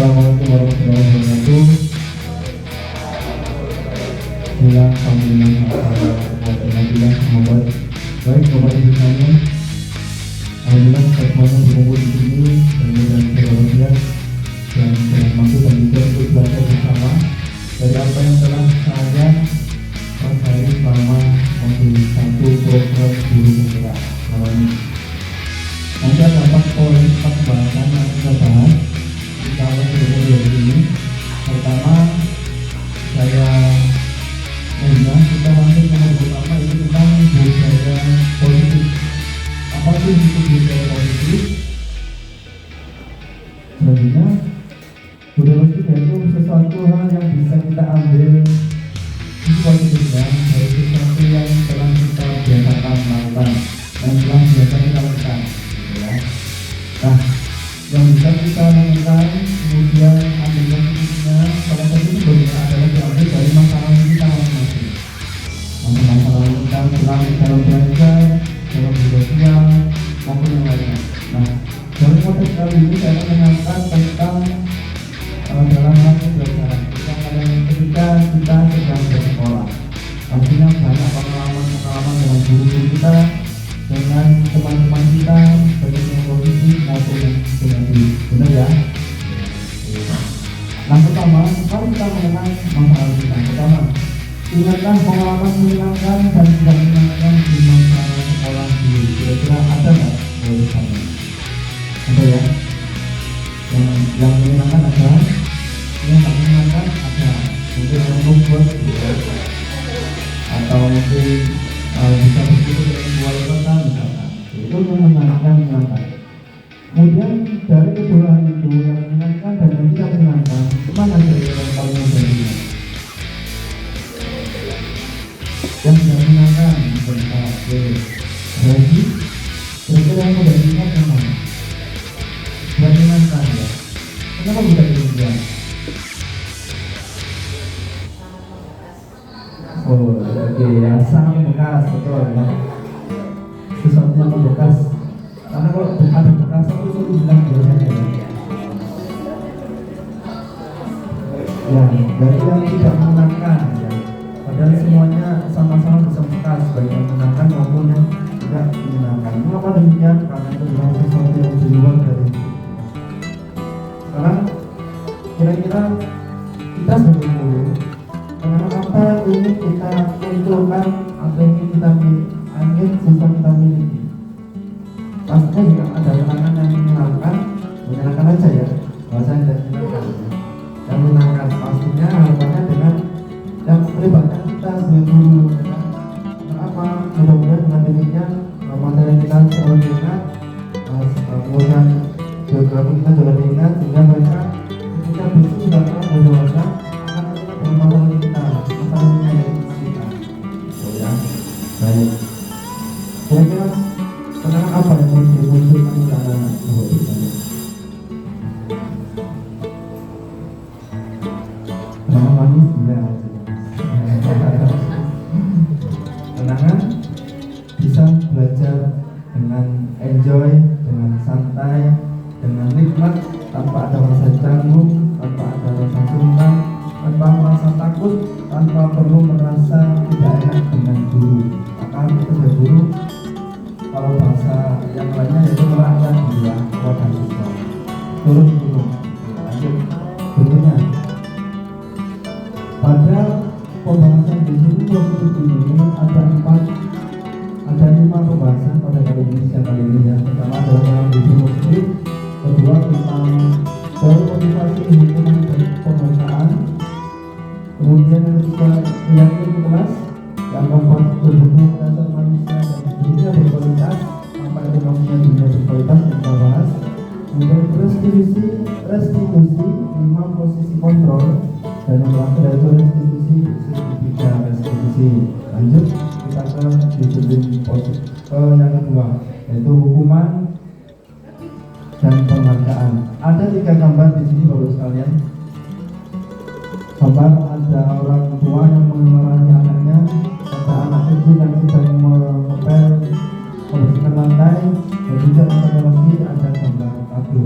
Assalamualaikum warahmatullahi wabarakatuh. Bilang panggilan Alhamdulillah Muhammad. Baik Bapak Ibu sekalian, alhamdulillah kita semuanya berkumpul di sini dan berbahagia dan mampu dan juga untuk belajar bersama dari apa yang telah saya pelajari selama modul 1 program guru penggerak selama ini. Nanti ada 4 poin pembahasan yang kita bahas di tahun 2020 ini. Pertama, saya kita masuk ke yang pertama, itu tentang budaya positif. Apa sih itu budaya positif? Selanjutnya, budaya positif itu sesuatu hal yang bisa kita ambil positifnya dari sesuatu yang telah kita biasakan melakukan dan telah biasa kita lakukan, ya. Nah, yang bisa kita lakukan kemudian ambil positifnya, salah satu budaya adalah diambil dari masalah kita masing-masing. Masalah kita dalam belajar, dalam bersosial maupun yang lainnya. Nah, dalam konteks kali ini saya akan mengangkat tentang dalam hal pembelajaran ketika kita sedang bersekolah. Pastinya banyak pengalaman dengan guru-guru kita, dengan teman-teman kita, baik yang positif maupun yang negatif. Benar ya? Nah, pertama, mari kita mengenal masalah kita. Pertama, ingatkan pengalaman menyenangkan dan tidak menyenangkan di masa sekolah dulu. Kira-kira ada nggak? Boleh tanya. Ada ya? Yang menyenangkan ada, yang tak menyenangkan ada. Mungkin yang membuat atau mungkin bisa berkumpul dengan wali kota misalkan. Itu menyenangkan. Kemudian dari kedua hal itu, yang menyenangkan dan yang tidak menyenangkan, kemana kira-kira yang paling mudah? Yang tidak menyenangkan tentang berarti kira-kira yang mudah diingat yang mana? Tidak menyenangkan ya. Kenapa mudah diingat? Oh, oke ya, sangat bekas, betul ya. Sesuatu yang membekas. Karena kalau ada bekas itu bilang biasanya ya. Ya, dari yang tidak menyenangkan ya. Padahal semuanya sama-sama bisa bekas, baik yang menyenangkan maupun yang tidak menyenangkan. Mengapa demikian? Karena itu adalah sesuatu yang di luar dari itu. Sekarang kira-kira kita sebagai guru, apa yang ingin kita munculkan atau ingin kita siswa kita miliki? Pastinya juga ada kenangan yang menyenangkan aja ya, bahasa yang tidak menyenangkan. Yang menyenangkan pastinya harapannya dengan yang melibatkan kita sebagai guru, ya. Kenapa? Mudah-mudahan dengan demikian materi kita selalu diingat, kemudian biografi kita juga diingat, sehingga mereka ketika besok sudah pernah dewasa akan ingat dengan masalah kita, masalahnya yang kita. Oh ya, baik. Kira-kira kenangan apa yang mau dimunculkan ke anak-anak kita? Kenangan manis tidak? Kenangan bisa belajar dengan enjoy, dengan santai, dengan nikmat, tanpa ada rasa canggung, tanpa ada rasa sungkan, tanpa merasa takut, tanpa perlu merasa tidak enak dengan guru. Maka kita sebagai guru, kalau bahasa yang lainnya yaitu merakyat dia kepada siswa. Turun gunung. Lanjut. Bentuknya. Pada pembahasan di sini positif ini ada 5 pembahasan pada kali ini ya. Pertama adalah tentang visi positif, kedua tentang poin motivasi hukuman dan pembacaan, kemudian yang ketiga meyakinkan kelas, yang keempat berhubung dasar manusia dan dunia berkualitas, sampai itu maksudnya dunia berkualitas yang kita bahas, kemudian restitusi 5 posisi kontrol, dan yang terakhir yaitu restitusi segitiga restitusi. Lanjut kita ke disiplin positif yang kedua, yaitu hukuman dan penghargaan. Ada 3 gambar di sini bapak sekalian. Gambar ada orang tua yang mengemarahi anaknya, ada anak kecil yang sedang mengepel membersihkan lantai, dan juga ada lagi ada gambar kado.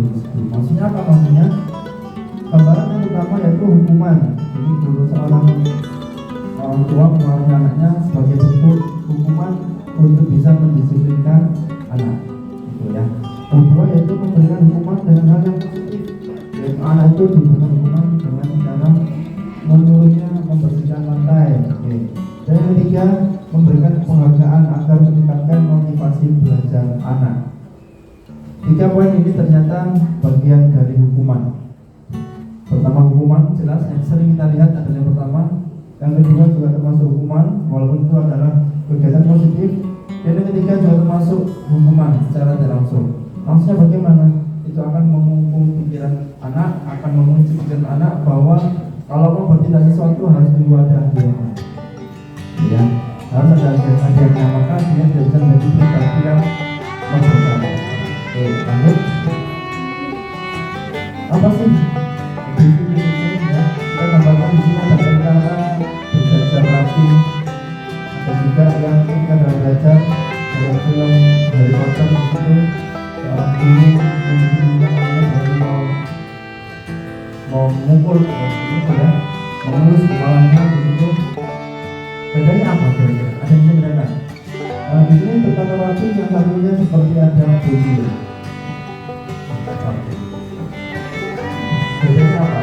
Maksudnya apa? Maksudnya Jadi guru seorang orang tua mengeluarkan anaknya sebagai bentuk hukuman untuk bisa mendisiplinkan anak, gitu ya. Kedua yaitu memberikan hukuman dengan hal yang positif. Yaitu anak itu diberikan hukuman dengan cara menyuruhnya membersihkan lantai. Oke. Dan yang ketiga, memberikan penghargaan agar meningkatkan motivasi belajar anak. 3 poin ini ternyata bagian dari hukuman. Pertama, hukuman jelas yang sering kita lihat adalah yang pertama. Yang kedua juga termasuk hukuman, walaupun itu adalah kegiatan positif. Dan yang ketiga juga termasuk hukuman secara tidak langsung. Maksudnya bagaimana? Itu akan menghukum pikiran anak, akan mengunci pikiran anak bahwa kalau mau bertindak sesuatu harus diwadahi dia. Ya, harus ada yang maka dia tidak bisa menjadi pribadi yang berdosa. Oke, lanjut. Apa sih? Ya, kita tambahkan di sini ada cara belajar rapi. Ada juga yang kita dalam belajar dalam film Harry Potter itu seorang guru mau memukul ya, mengelus kepalanya begitu. Bedanya apa kira-kira? Ada yang bisa bedakan? Di sini berkata rapi, yang satunya seperti ada bunyi. Bedanya apa?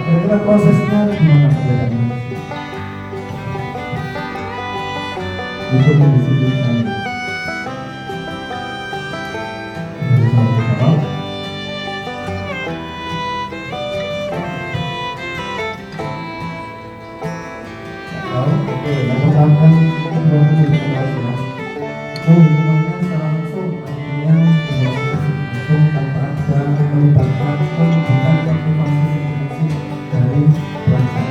Kira-kira prosesnya gimana bedanya? Untuk mendisiplinkan. Hukumannya secara langsung artinya langsung tanpa ada melibatkan pembentukan motivasi dari pelajar.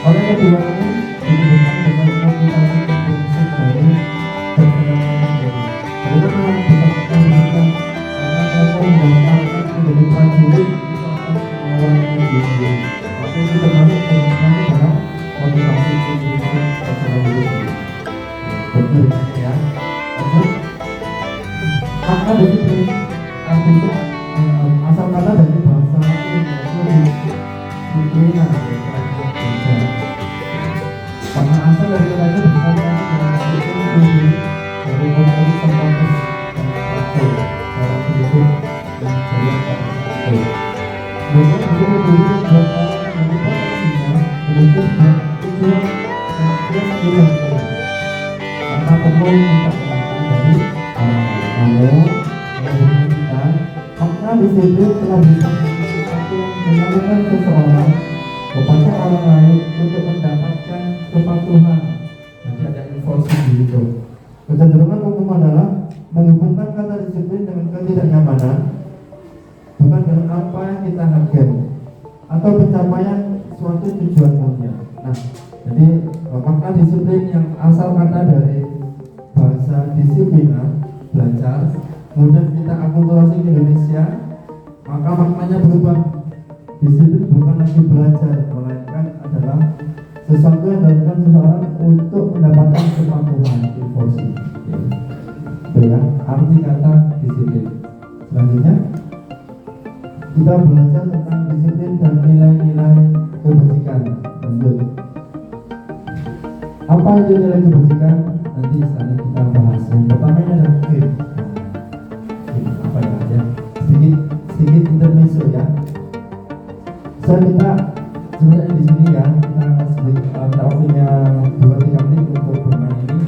Oleh kedua ini diberikan dengan motivasi prinsip dari perjalanan dari. Bagaimana bisa kita karena mereka mendapatkan menjadi prajurit itu akan melawan diri. Maka itu termasuk dalam motivasi prinsip perjalanan hidup. Betul ya. Maka disiplin artinya asal kata dari bahasa itu disiplinan karena asal dari kata itu bukan dari konteks konteks cara hidup dan cara itu. Mereka perlu berdiri berapa motivasinya untuk tujuan yang karena perlu minta dari namun kita maka disiplin telah bisa menjadi sesuatu yang mengalirkan seseorang kepada orang lain untuk mendapatkan kepatuhan. Jadi ada enforcement di situ. Kecenderungan umum adalah menghubungkan kata disiplin dengan ketidaknyamanan, bukan dengan apa yang kita hargai atau pencapaian suatu tujuan mulia. Nah, jadi maka disiplin yang asal kata dari bahasa disiplina belajar, kemudian kita akulturasi ke Indonesia, maka maknanya berubah. Disiplin bukan lagi belajar, melainkan adalah sesuatu yang dilakukan seseorang untuk mendapatkan kepatuhan, enforce. Itu ya, arti kata disiplin. Selanjutnya kita belajar tentang disiplin dan nilai-nilai kebajikan. Lanjut. Apa itu nilai kebajikan? Nanti setelah kita bahas. Yang pertama ini adalah apa ya? Sedikit intermezzo ya. Saya minta sebenarnya di sini ya kita waktunya 2-3 menit untuk bermain ini.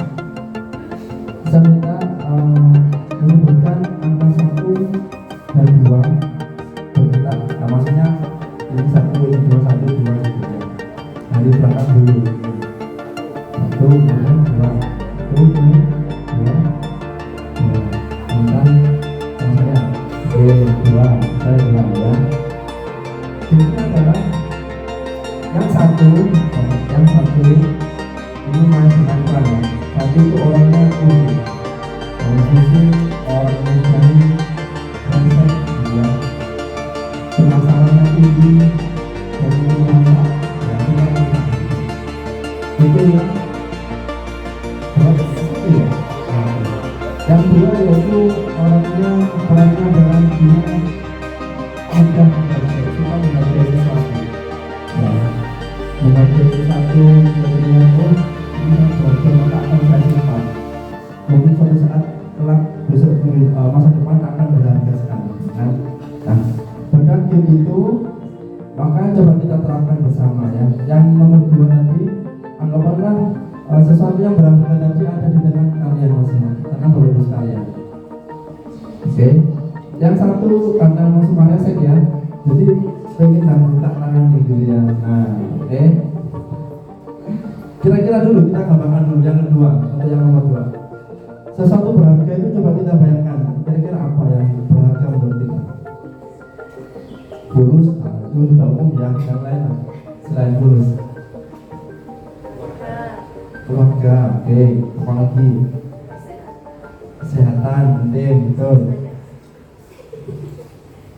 Saya minta menyebutkan angka 1 dan 2 bergerak. Nah, maksudnya ini 1, ini 2, 1, 2 gitu ya. Dari belakang dulu. 1, 2, 2, saya bilang ya. Ini adalah yang satu ini masih dengan ya. Satu itu orangnya unik, orang fisik, orang menjadi konsep ya. Pemasarannya tinggi dan bermanfaat. Itu ya. Yang kedua yaitu orangnya dalam dunia mudah suka menghargai sesuatu. satu teorinya tuh bisa berhasil, maka akan saya simpan. Mungkin suatu saat kelak besok masa depan akan berharga sekali. Nah, bahkan itu makanya coba kita terapkan bersama ya. Yang nomor 2 tadi, anggaplah sesuatu yang berharga tadi ada di tengah kalian masing-masing, karena Bapak sekalian. Oke. Yang satu karena masuk maresek ya, jadi pengen buka tangan gitu ya. Nah, oke. Kira-kira dulu kita gambarkan dulu yang kedua atau yang nomor 2. Sesuatu berharga itu coba kita bayangkan, kira-kira apa yang berharga menurut kita? Fulus, itu sudah umum ya, yang lain selain fulus. Keluarga, oke. Apa lagi? Kesehatan, penting, betul.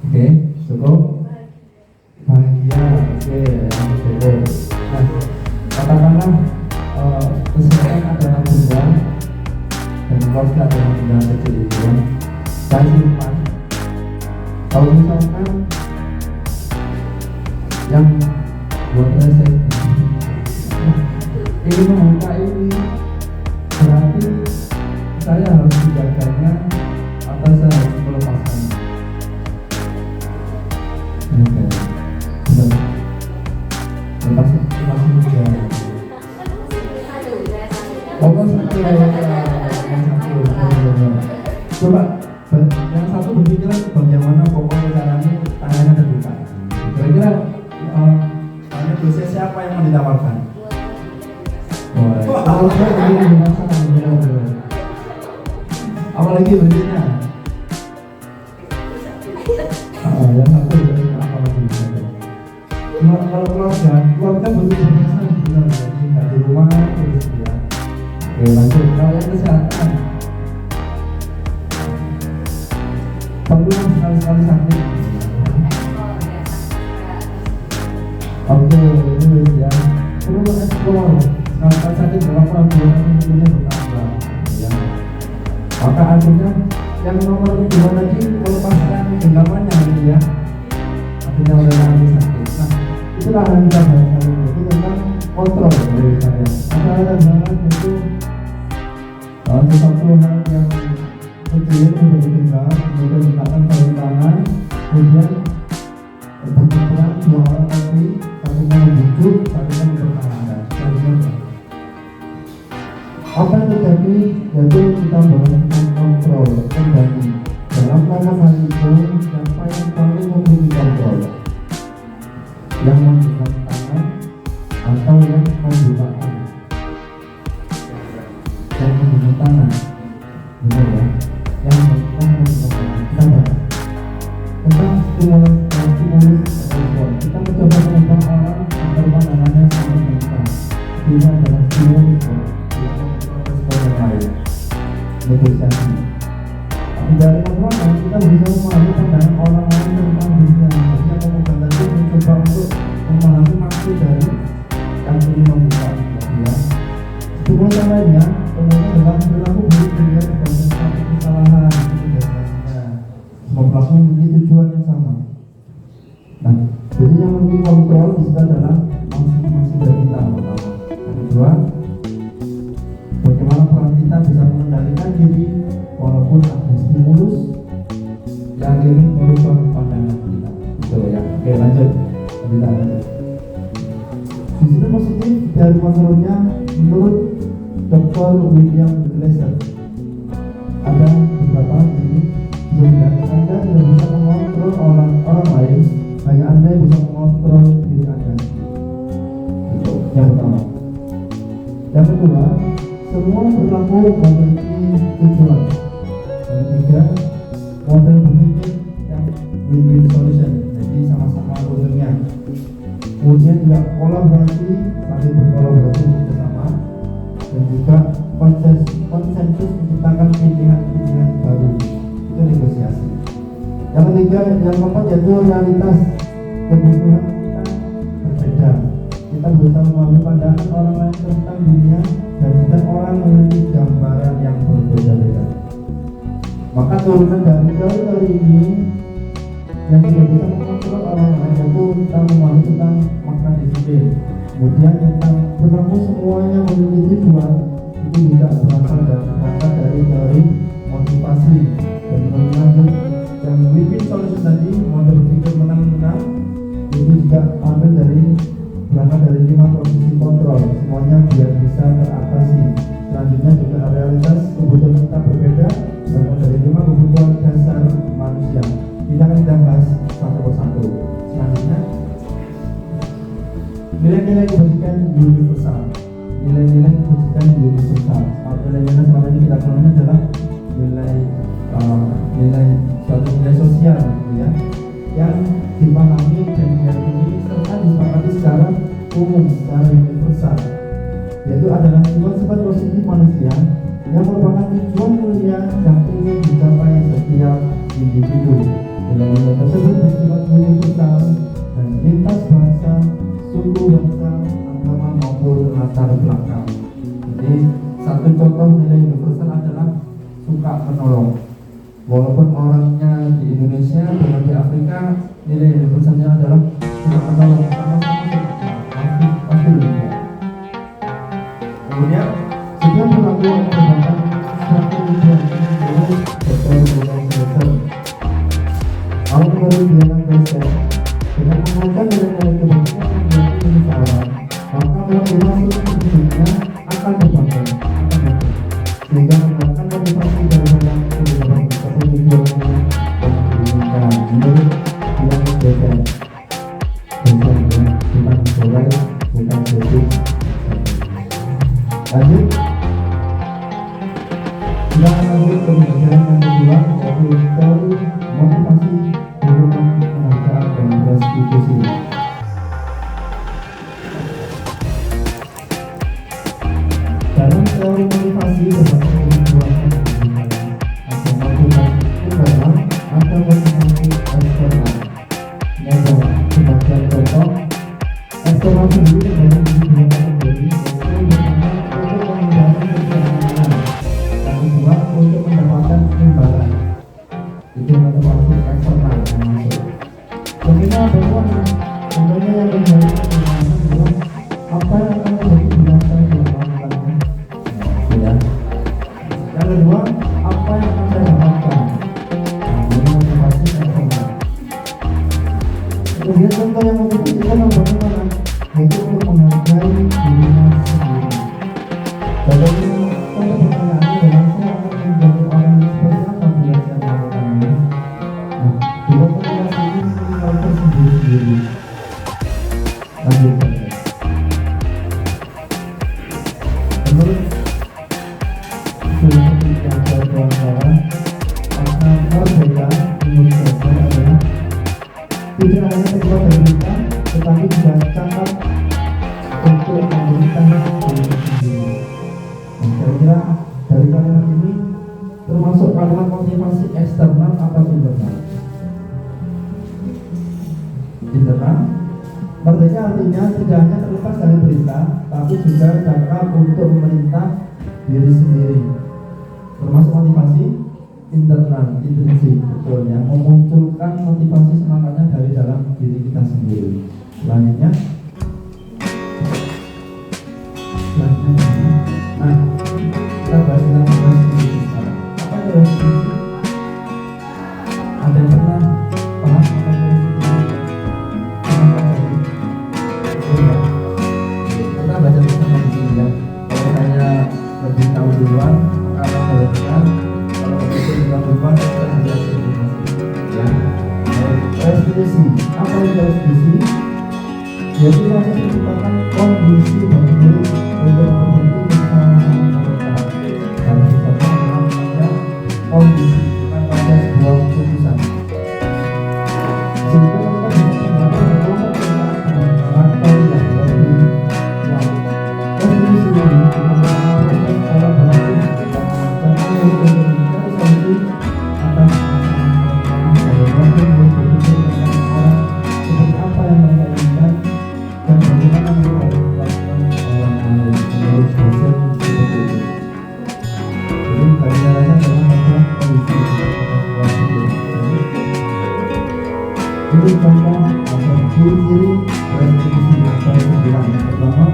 Oke, cukup. Bahagia, oke, betul. Nah, katakanlah kesehatan adalah benda dan keluarga adalah benda kecil itu ya. Saya simpan. Kalau misalkan yang buat resep ini membuka ini, berarti saya harus menjaganya atau saya harus melepaskannya. Oke, sudah lepas juga. Pokok satu yang satu. Coba yang satu berpikiran bagaimana pokoknya caranya tangannya terbuka. Kira-kira siapa yang mau ditawarkan? Apalagi berikutnya? Yang satu apa lagi? Kalau keluarga butuh pemeriksaan benar, jadi nggak di rumah terus ya. Oke, lanjut. Kalau yang kesehatan, perlu sekali-sekali sakit. Oke, ini ya. Perlu eksplor. Kalau sakit berapa bulan kemudian bertambah, ya. Maka akhirnya yang nomor 2 tadi melepaskan genggamannya gitu ya. Akhirnya mengalami sakit. Nah, itulah yang kita bahas kali ini. Itu tentang kontrol dari saya. Ada banget itu sesuatu hal yang kecil sudah digenggam, kemudian letakkan sarung tangan, kemudian berperan 2 orang tadi, satunya membujuk, satunya mempertahankan. Apa yang terjadi? Yaitu kita bahas tentang kontrol, kendali. Dalam rangka hal itu, siapa yang paling memiliki kontrol? Yang membuka tangan atau yang membuka tangan? Yang membuka tangan, benar ya? Yang membuka tangan. Kita bahas tentang stimulus respon. Kita mencoba mengubah orang agar pandangannya sama kita. Ini adalah stimulus respon yang lain, negosiasi. Dari obrolan kita bisa memahami pandangan orang lain tentang dunia. Maksudnya pemegang tadi mencoba untuk memahami maksud dari yang ingin membuka dia. Stimulus yang lainnya kemudian dalam perilaku buruk dia sebagai satu kesalahan biasanya. Semua pelaku memiliki tujuan yang sama. Nah, jadi yang memiliki kontrol di situ adalah masing-masing dari kita pertama. Yang kedua, bagaimana peran kita bisa mengendalikan diri walaupun ada stimulus yang ingin merubah pandangan kita. Betul ya. Oke, lanjut. Kita lanjut. Di sini positif dari konselornya menurut Dr. William Glasser ada beberapa sini. Sehingga Anda tidak bisa mengontrol orang lain, hanya Anda yang bisa mengontrol diri Anda. Betul. Yang pertama. Yang kedua, semua perilaku memiliki tujuan. Yang ketiga, model berpikir yang win-win solution, jadi sama-sama untungnya. Kemudian juga kolaborasi, saling berkolaborasi bersama, dan juga konsensus menciptakan pilihan-pilihan baru. Itu negosiasi. Yang ketiga, yang keempat yaitu realitas kebutuhan kita berbeda. Kita berusaha memahami pandangan orang lain tentang dunia dan kita orang memiliki gambaran yang berbeda-beda. Maka turunan dari teori ini yang tidak bisa mengontrol orang lain yaitu kita memahami tentang makna disiplin, kemudian tentang berlaku semuanya memiliki tujuan itu tidak berangkat dari teori motivasi dan menlanjut yang win-win solution tadi, model berpikir menang-menang itu juga ambil berangkat dari 5 posisi kontrol semuanya biar bisa teratasi. Selanjutnya juga realitas kebutuhan kita berbeda berangkat dari 5 kebutuhan dasar manusia. Kita akan bahas satu persatu. Selanjutnya nilai-nilai kebajikan universal. Nilai-nilai kebajikan universal. Nilai-nilai selama ini kita kenal adalah suatu nilai sosial, gitu ya, yang dipahami dan diyakini serta disepakati secara umum, secara universal, yaitu adalah sifat-sifat positif manusia yang merupakan tujuan mulia yang ingin dicapai setiap individu. Nilai-nilai tersebut bersifat universal dan lintas bahasa, suku, bangsa, agama maupun latar belakang. Jadi satu contoh nilai universal adalah suka menolong. Walaupun orangnya di Indonesia dan di Afrika, nilai universalnya adalah suka menolong, sama-sama pasti berbeda. Kemudian setiap perlakuan merupakan suatu tujuan betul. Awal baru dialah dosen dengan mengangkat nilai-nilai kebajikan yang diakini seseorang, maka motivasi hidupnya akan berbangun, sehingga menggunakan motivasi dalam kehidupan tujuannya yang diinginkan. Menurut yang dosen bukan boleh, bukan sedih. Lanjut, kita lanjut ke pembelajaran yang kedua, yaitu teori motivasi hubungan penghargaan dan restitusi. Dalam teori motivasi terdapat dua ada motivasi internal, ada motivasi eksternal. Ada sebagian contoh eksternal sendiri dalam digunakan menjadi untuk menghindari kesenangan, yang kedua untuk mendapatkan imbalan. Itu motivasi eksternal yang masuk. Begitu bahwa contohnya yang menjadi adalah apa yang akan menjadi bila saya melakukannya. Ya. Yang kedua, apa yang akan saya dapatkan. Ini motivasi eksternal. Kemudian contoh yang motivasikan bagaimana? Yaitu untuk menghargai dirinya sendiri. Bagaimana contoh pertanyaannya dalam saya akan menjadi orang seperti apa bila saya melakukannya. Nah, bila motivasi ini meninggal tersendiri-sendiri. Lanjut saja. Menurut filosofi yang berkuasa, maka merdeka menurut saya adalah tidak hanya terbuat dari kita, tetapi juga cakap untuk memberikan diri sendiri. Dan saya kira dari kalimat ini termasuk kalimat motivasi eksternal atau internal. Internal, merdeka artinya tidak hanya terlepas dari perintah, tapi juga cakap untuk memerintah diri sendiri. Termasuk motivasi internal, intrinsik, betulnya memunculkan motivasi semangatnya dari dalam diri kita sendiri. Selanjutnya, nah, kita bahas tentang restitusi sekarang. Apa itu restitusi? Ada yang pernah paham apa itu restitusi? Kenapa jadi? Kita baca bersama di sini ya. Kalau saya lebih tahu duluan, maka akan jelaskan. Kalau itu juga beban, saya jelaskan ya. Restitusi, apa itu restitusi? Yaitu hanya merupakan kondisi bagi diri untuk memperbaiki kesalahan mereka. Dan sifatnya namanya kondisi, bukan pada sebuah keputusan. Sehingga mereka bisa menggunakan atau yang lebih kuat. Restitusi ini merupakan proses dalam berlaku dan mengajarkan solusi atas masalah mereka dan berpikir dengan orang seperti apa yang mereka inginkan dan bagaimana mereka melakukan orang lain menurut dosen seperti itu. Jadi kalian dalam masalah kondisi ini contoh atau ciri-ciri restitusi yang saya bilang. Pertama,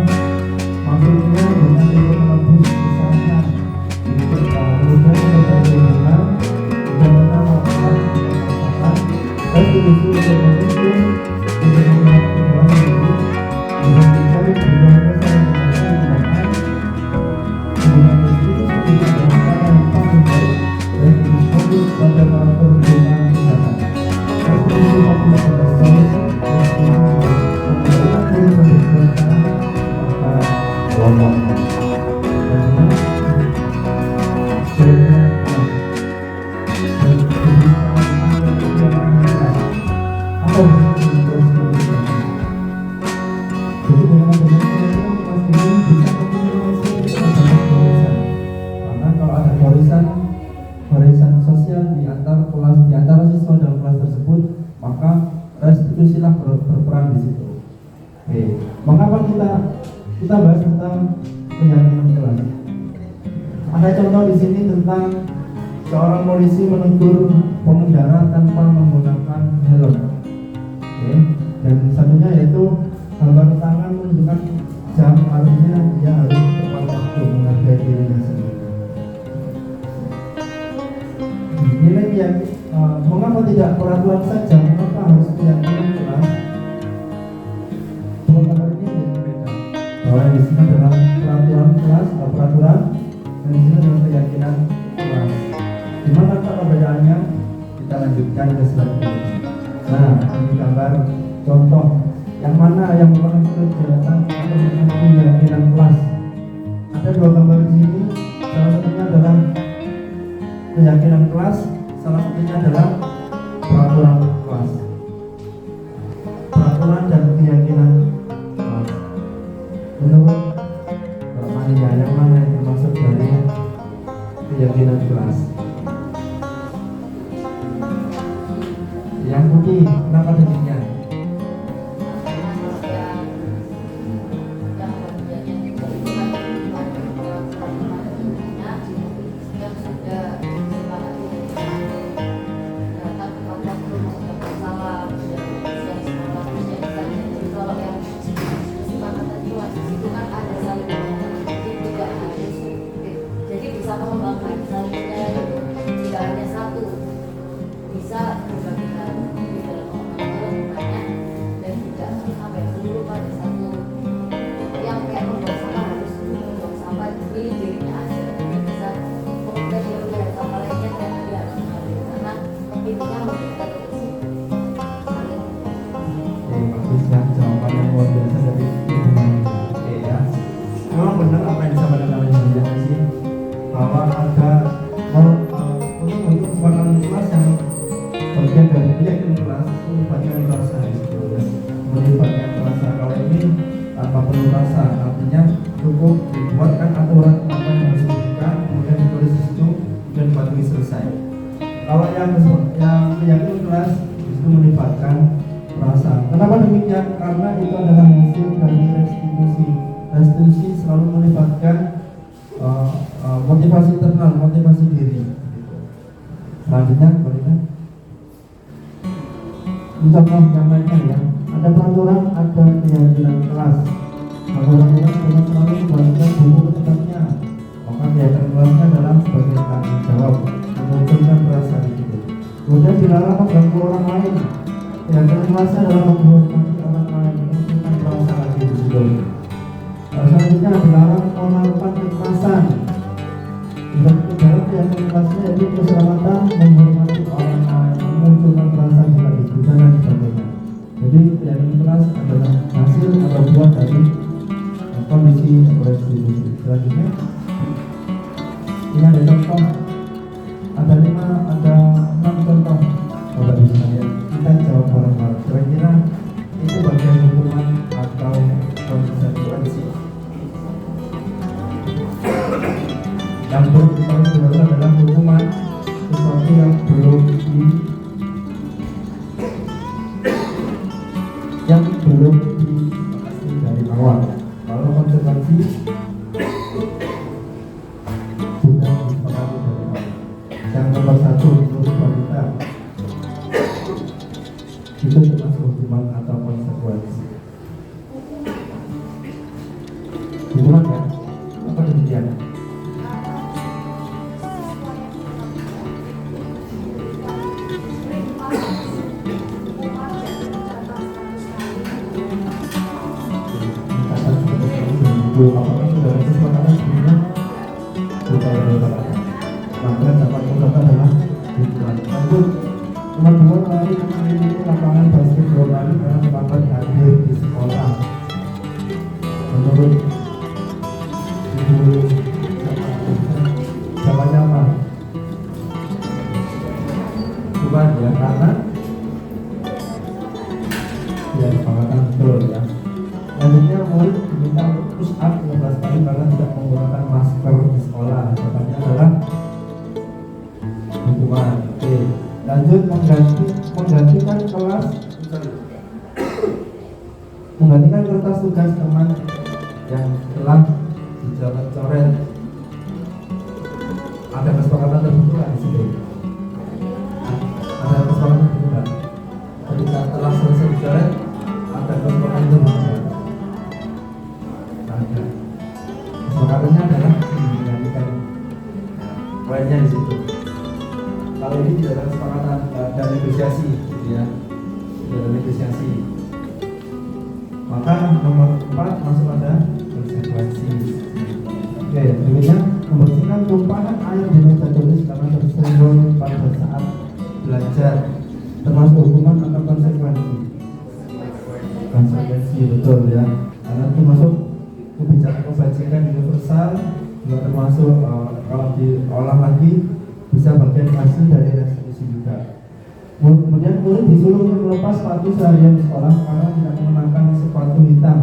Jadi dengan adanya kelas ini bisa meminimalisir adanya barisan. Karena kalau ada barisan sosial di antar kelas, di antara siswa dalam kelas tersebut, maka restitusilah berperan di situ. Oke, mengapa kita bahas tentang keyakinan kelas? Ada contoh di sini tentang seorang polisi menegur pengendara tanpa menggunakan helm. Oke, dan satunya yaitu gambar tangan menunjukkan jam, artinya dia harus tepat waktu menghargai dirinya sendiri. Nilai mengapa tidak peraturan saja, mengapa harus keyakinan kelas? Dua gambar ini berbeda. Bahwa di sini adalah peraturan kelas atau peraturan, dan di sini adalah keyakinan kelas. Di mana perbedaannya? Kita lanjutkan ke slide berikutnya. Nah, ini gambar contoh yang mana yang merupakan kegiatan atau keyakinan kelas. Ada dua gambar di sini. Salah satunya adalah keyakinan kelas, salah satunya adalah peraturan kelas. Peraturan dan keyakinan kelas. Menurut Pak Mania, yang mana yang termasuk dari keyakinan kelas? Yang putih, kenapa demikian? Motivasi internal, motivasi diri. Selanjutnya, boleh. Contoh yang lainnya ya. Ada peraturan, ada keyakinan kelas. Peraturan kelas harus selalu membagikan buku ke tempatnya. Maka keyakinan kelasnya adalah sebagai tanggung jawab menunjukkan rasa itu. Kemudian dilarang mengganggu orang lain. Keyakinan kelasnya adalah menghormati orang lain, menunjukkan rasa lagi di situ. Selanjutnya dilarang melakukan kekerasan. Dalam keyakinan kelasnya yaitu keselamatan, menghormati orang lain, memunculkan perasaan jika dibutuhkan dan sebagainya. Jadi keyakinan kelas adalah hasil atau buah dari kondisi restitusi. Selanjutnya, ini ada contoh, ada 6 contoh. Bapak Ibu sekalian, kita jawab bareng-bareng. Kira-kira itu bagian hukuman atau konsekuensi? Yang perlu kita tahu adalah hukuman sesuatu yang belum dipasti dari awal. Kalau konsekuensi sudah disepakati dari awal. Yang nomor 1 menurut wanita itu termasuk hukuman atau konsekuensi. Diulang ya, apa demikian? Apakah sudah ada kesepakatan sebelumnya? Sudah ada. Maka dapat catatan adalah hukuman. Lanjut, nomor 2 kali memiliki lapangan basket 2 kali karena terlambat hadir di sekolah. Menurut ibu siapa? Bukan ya, karena ya kesepakatan betul ya. Selanjutnya menggantikan kertas tugas teman yang telah dicoret-coret. Ada kesepakatan tertentu di situ. Ada kesepakatan tertentu. Ketika telah selesai dicoret, ada kesepakatan tertentu. Ada. Kesepakatannya adalah menggantikan poinnya di situ. Kalau ini tidak ada kesepakatan, ada negosiasi, gitu ya. Tidak ada negosiasi. Maka nomor 4 masuk pada konsekuensi. Oke, berikutnya membersihkan tumpahan air di meja tulis karena tersenggol pada saat belajar, termasuk hukuman atau konsekuensi. Konsekuensi betul ya, karena termasuk kebijakan universal, juga termasuk kalau diolah lagi bisa bagian hasil dari restitusi juga. Kemudian murid disuruh untuk melepas sepatu seharian di sekolah karena tidak mengenakan sepatu hitam.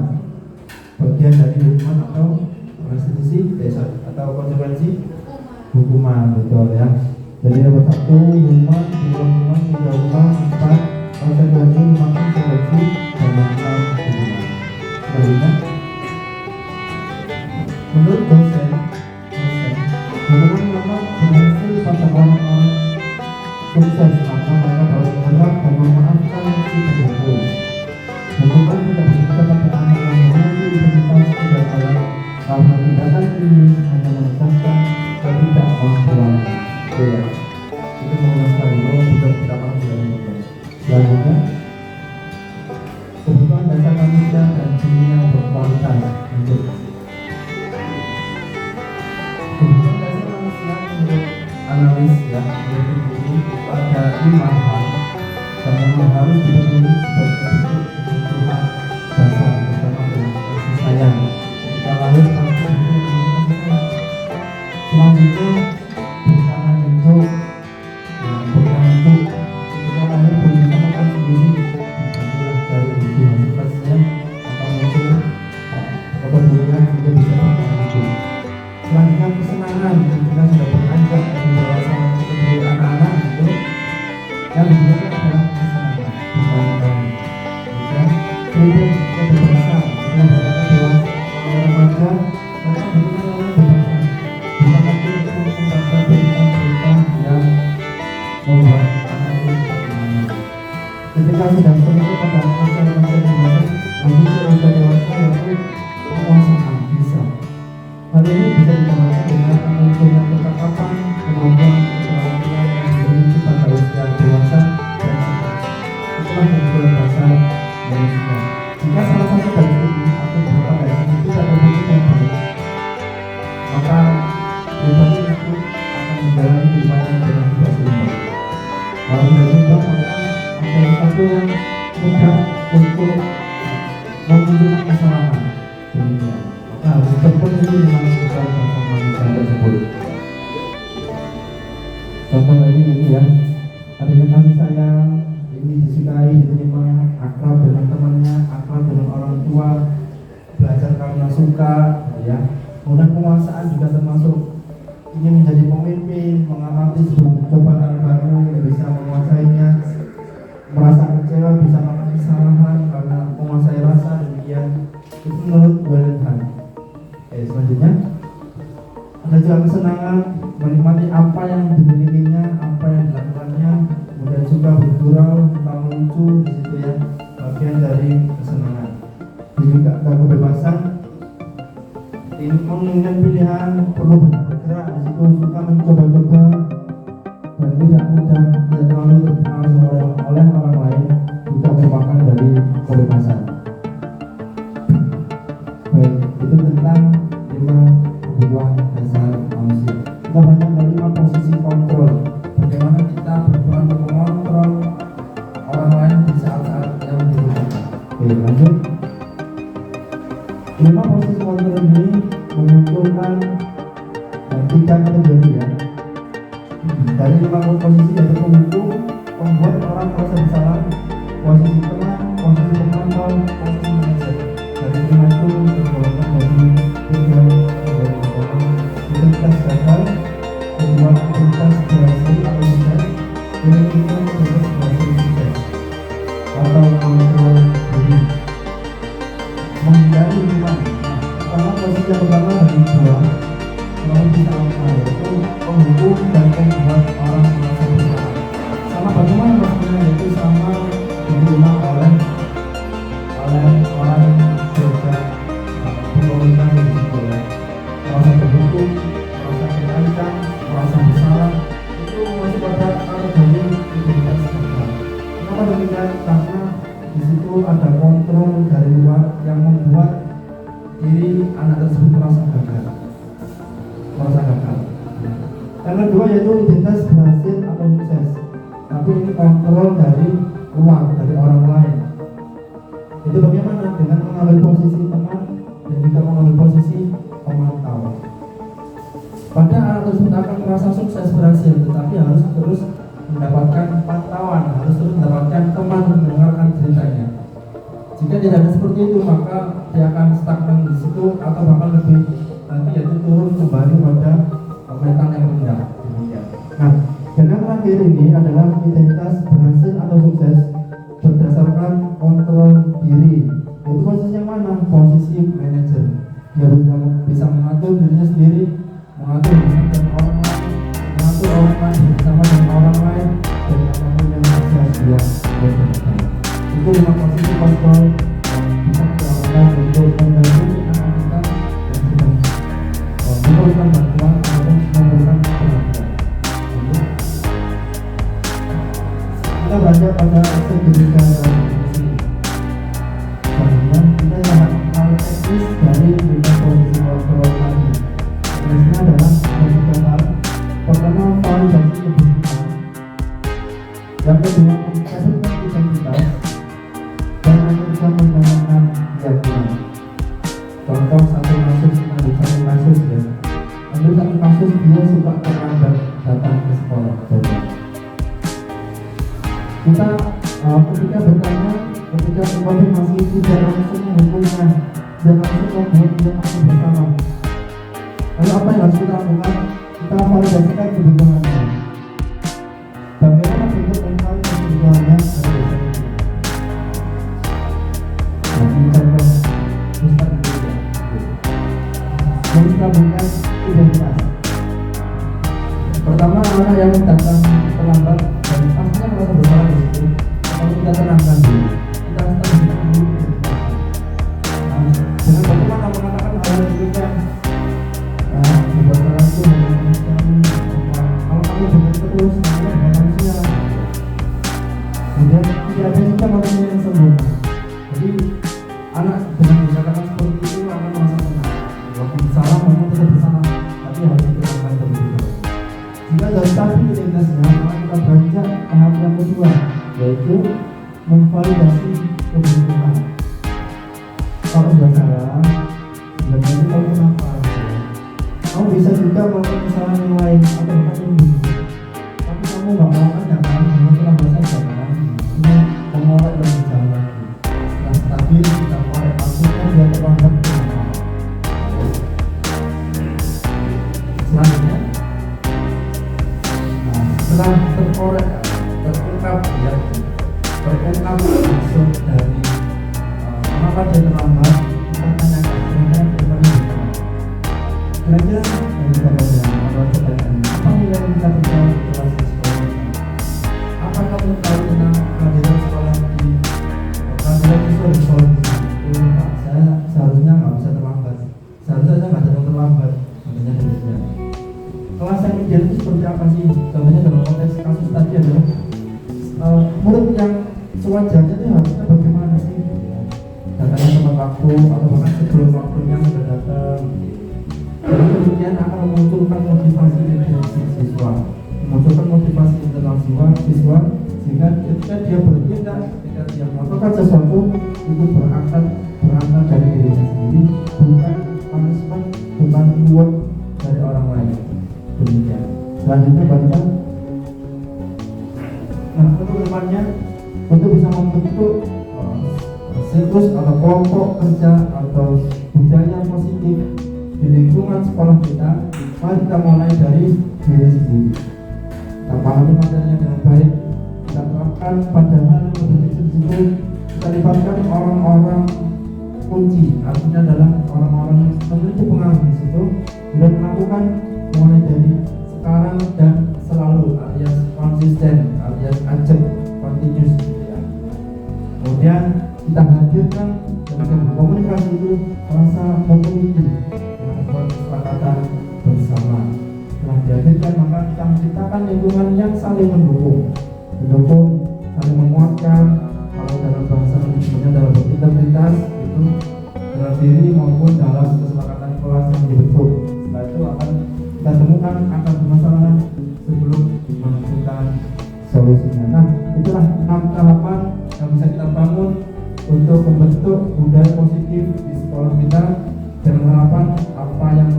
Bagian dari hukuman atau restitusi atau konsekuensi hukuman, betul ya. Jadi nomor 1 hukuman, 2 hukuman, 3 hukuman, 4 konsekuensi, 5 konsekuensi, dan 6 hukuman. Selanjutnya, menurut dosen hukuman memang berhasil pada orang-orang sukses maka mereka harus bergerak dan memaafkan si pemukul. Hukuman tidak berbeda pada anak yang memiliki identitas tidak salah karena tindakan ini hanya menekankan ketidakmampuan. Ya, itu mengenaskan bahwa bukan tidak mampu. Selanjutnya, kebutuhan dasar manusia dan dunia berkualitas. Kebutuhan dasar manusia menurut analis ya, menurut ini pada 5 hal dan memang harus dipenuhi sebagai bentuk kebutuhan dasar bersama dengan kasih sayang. Ketika lahir pasti hidup dengan kasih sayang. Selanjutnya bertahan hidup, bertahan hidup. Ketika lahir berusaha makan sendiri, dibantulah dari ibu hasil kasihnya atau mungkin kepedulian juga bisa bertahan hidup. Selanjutnya kesenangan ketika sudah beranjak dari dewasa seperti anak-anak itu yang dibutuhkan adalah kesenangan bukan bisa freedom kebebasan setelah mereka dewasa remaja mereka butuhkan kebebasan bukan lagi untuk membaca berita-berita yang membuat anak itu tidak. Ketika sudah sampai pada masa kebebasan lanjut ke usia dewasa yaitu penguasaan bisa. Hal ini bisa digambarkan dengan munculnya kekakapan, kemampuan, keterampilan yang dimiliki pada usia dewasa dan itulah kebutuhan dasar manusia. Jika salah satu dari ini atau beberapa dari ini tidak terbukti yang baik, maka pribadi itu akan menjalani kehidupan dengan tidak seimbang. Kalau tidak seimbang, maka ada satu yang mudah untuk memunculkan kesalahan. Demikian. Nah, terpenuhi dengan kebutuhan dasar manusia tersebut. Contoh lagi ini ya, adanya kasih sayang, ini disukai, diterima, akrab dengan temannya, akrab dengan orang tua, belajar karena suka, ya. Kemudian penguasaan juga termasuk ingin menjadi pemimpin, mengamati sebuah cobaan baru, bisa menguasainya, merasa kecewa, bisa melakukan kesalahan karena menguasai rasa, demikian. Itu menurut Wallenheim. Selanjutnya ada juga kesenangan menikmati apa yang dimilikinya, apa yang dilakukannya, kemudian juga bergurau, tentang lucu di situ ya, bagian dari kesenangan. Dan juga ada kebebasan, ini menginginkan pilihan, perlu bergerak di situ, suka mencoba-coba dan tidak mudah, tidak terlalu terpengaruh oleh orang lain, juga merupakan dari kebebasan. Baik, itu tentang 5 kebutuhan dasar manusia. Kita banyak dari 5 posisi kontrol. Bagaimana kita berperan untuk mengontrol orang lain di saat-saat yang dibutuhkan. Oke, lanjut. 5 posisi kontrol ini mengumpulkan 3 kategori ya. Dari 5 posisi yaitu penghukum, pembuat orang merasa bersalah, posisi teman, posisi pemantau, posisi manajer. Dari 5 itu tergolongkan dari 3 identitas gagal, kedua identitas berhasil atau sukses, dan ketiga identitas berhasil sukses atau kontrol diri. menghindari lingkungan. Pertama, posisi yang pertama dari dua kalau bisa yaitu menghukum dan membuat orang merasa bersalah. Sama bagaimana maksudnya, yaitu sama diterima oleh orang yang berbeda berkomunikasi di situ ya. Merasa terhukum, merasa terancam, merasa bersalah, itu masih pada kategori identitas gagal. Kenapa demikian? Karena di situ ada kontrol dari luar yang membuat diri anak tersebut merasa gagal. Yang kedua yaitu identitas berhasil atau sukses, tapi ini kontrol dari luar, dari orang lain. Itu bagaimana? Dengan mengambil posisi teman dan juga mengambil posisi pemantau. Pada anak tersebut akan merasa sukses berhasil, tetapi harus terus mendapatkan pantauan, harus terus mendapatkan teman untuk mendengarkan ceritanya. Jika tidak ada seperti itu, maka dia akan stagnan di situ atau bahkan lebih nanti yaitu turun kembali pada mental yang rendah. Nah, dan yang terakhir ini adalah identitas berhasil atau sukses berdasarkan kontrol diri. Itu posisi yang mana? Posisi manajer. Dia bisa mengatur dirinya sendiri, mengatur bersama dengan orang lain, mengatur orang lain bersama dengan orang lain, dan apapun yang bisa dia lakukan. Itu 5 posisi kontrol yang bisa kita lakukan untuk mendampingi anak kita dan sedang memberikan bantuan ataupun memberikan bantuan. Kita baca pada segitiga dalam posisi. Selanjutnya kita lihat hal teknis dari 5 posisi kontrol tadi. Tulisnya adalah beberapa hal. Pertama, validasi kebutuhan. Yang kedua, mengkaitkan identitas. Dan yang ketiga, menggunakan keyakinan. Contoh satu kasus ya. Ambil satu kasus dia suka terlambat datang ke sekolah. Kita ketika bertanya, ketika konfirmasi tidak langsung menghukumnya, tidak langsung membuat dia masih bersalah. Lalu apa yang harus kita lakukan? Kita validasikan kebutuhannya. Bagaimana bentuk memvalidasi kebutuhannya? Ini contoh Ustaz juga. Yang kita berikan identitas. Pertama, anak yang datang terlambat dan pastinya merasa bersalah di situ. Kalau kita tenangkan dulu, kita stabilisasi dulu identitasnya. Dengan bagaimana mengatakan hal yang demikian? Membuat salah itu kalau kamu benar terus, namanya bukan manusia. Kemudian tidak ada juga manusia yang sempurna. Jadi anak dengan dikatakan seperti itu akan merasa tenang. Walaupun salah, memang tetap bersalah, tapi harus diterangkan terlebih dahulu. Jika sudah stabil identitasnya, maka kita beranjak tahap yang kedua, yaitu memvalidasi kebutuhan. Kalau sudah salah, sebenarnya kamu kenapa? Kamu bisa juga melakukan kesalahan yang lain atau bahkan yang lebih. Tapi kamu nggak mau kan? Kamu terlambat saja kan? Ini mengorek lebih jauh lagi. Setelah stabil, kita korek maksudnya dia terlambat. Selanjutnya, setelah terkorek, terungkap maksud dari mengapa dia terlambat, kita tanyakan kira-kira bagaimana dia. Kira-kira yang kita baca atau pertanyaan, apa nilai yang kita baca setelah sekolah ini? Apa kamu tahu tentang kehadiran sekolah di kehadiran siswa di sekolah ini? Pak, saya seharusnya nggak bisa terlambat. Seharusnya saya nggak datang terlambat. Makanya demikian. Kelas yang ideal itu seperti apa sih? Contohnya dalam konteks kasus tadi adalah murid yang sewajarnya itu harusnya bagaimana sih? Datangnya tepat waktu atau bahkan sebelum waktunya sudah datang. Dengan demikian akan memunculkan motivasi internal siswa, memunculkan motivasi internal siswa sehingga ketika dia bertindak, ketika dia melakukan sesuatu itu berangkat dari dirinya sendiri, bukan punishment, bukan reward dari orang lain. Demikian. Selanjutnya baca. Nah, untuk depannya untuk bisa membentuk siklus atau kelompok kerja atau budaya positif di lingkungan sekolah kita, mari kita mulai dari diri sendiri. Kita pahami materinya dengan baik, kita terapkan pada hal yang lebih kecil, kita libatkan orang-orang kunci, artinya adalah orang-orang yang memiliki pengaruh di situ sudah melakukan mulai dari sekarang dan selalu, alias konsisten, alias ajak continuous ya. Kemudian kita hadirkan dan komunikasi itu rasa community dengan sebuah kesepakatan bersama. Setelah dihadirkan maka kita menciptakan lingkungan yang saling mendukung, saling menguatkan. Kalau dalam bahasa disebutnya dalam berintegritas itu dalam diri maupun dalam kesepakatan kelas yang dibentuk. Setelah itu akan kita temukan akar permasalahan sebelum menentukan solusinya. Nah, itulah 6 tahapan yang bisa kita bangun untuk membentuk budaya positif di sekolah kita dengan harapan apa yang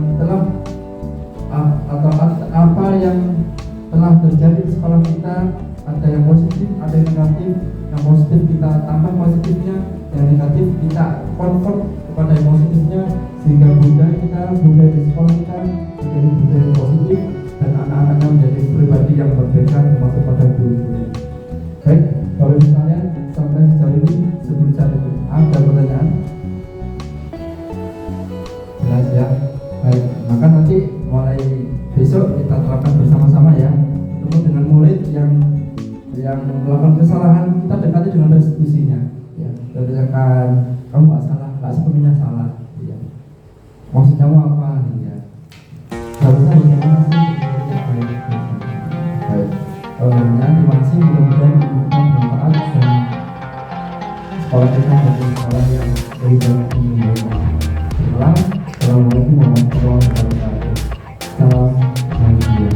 telah terjadi di sekolah kita, ada yang positif, ada yang negatif. Yang positif kita tambah positifnya, yang negatif kita convert kepada yang positifnya, sehingga budaya di sekolah kita menjadi budaya yang positif dan anak-anaknya menjadi pribadi yang berbeda termasuk pada guru-guru. Baik, Bapak Ibu sekalian, sampai sejauh ini sebelum saya tutup, ada pertanyaan? Jelas ya. Baik, maka nanti mulai besok kita terapkan bersama-sama ya. Ketemu dengan murid yang melakukan kesalahan, kita dekati dengan restitusinya ya. Katakan kamu nggak salah, nggak sepenuhnya salah ya. Maksud kamu apa ya? Harusnya bagaimana sih? Baik, terima kasih, mudah-mudahan memberikan manfaat dan sekolah kita menjadi sekolah yang lebih baik untuk Assalamualaikum warahmatullahi wabarakatuh. Salam bahagia.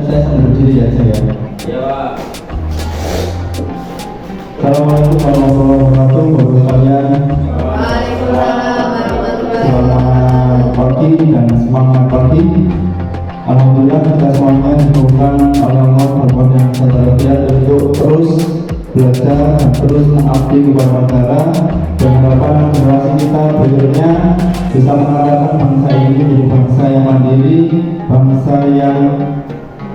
Saya sambil berdiri aja ya. Iya Pak. Assalamualaikum warahmatullahi wabarakatuh, Bapak sekalian. Selamat pagi dan semangat pagi. Alhamdulillah kita semuanya diberikan oleh Allah berbuat yang terbaik untuk terus belajar, terus mengabdi kepada negara dan harapan generasi kita berikutnya bisa mengatakan bangsa ini menjadi bangsa yang mandiri, bangsa yang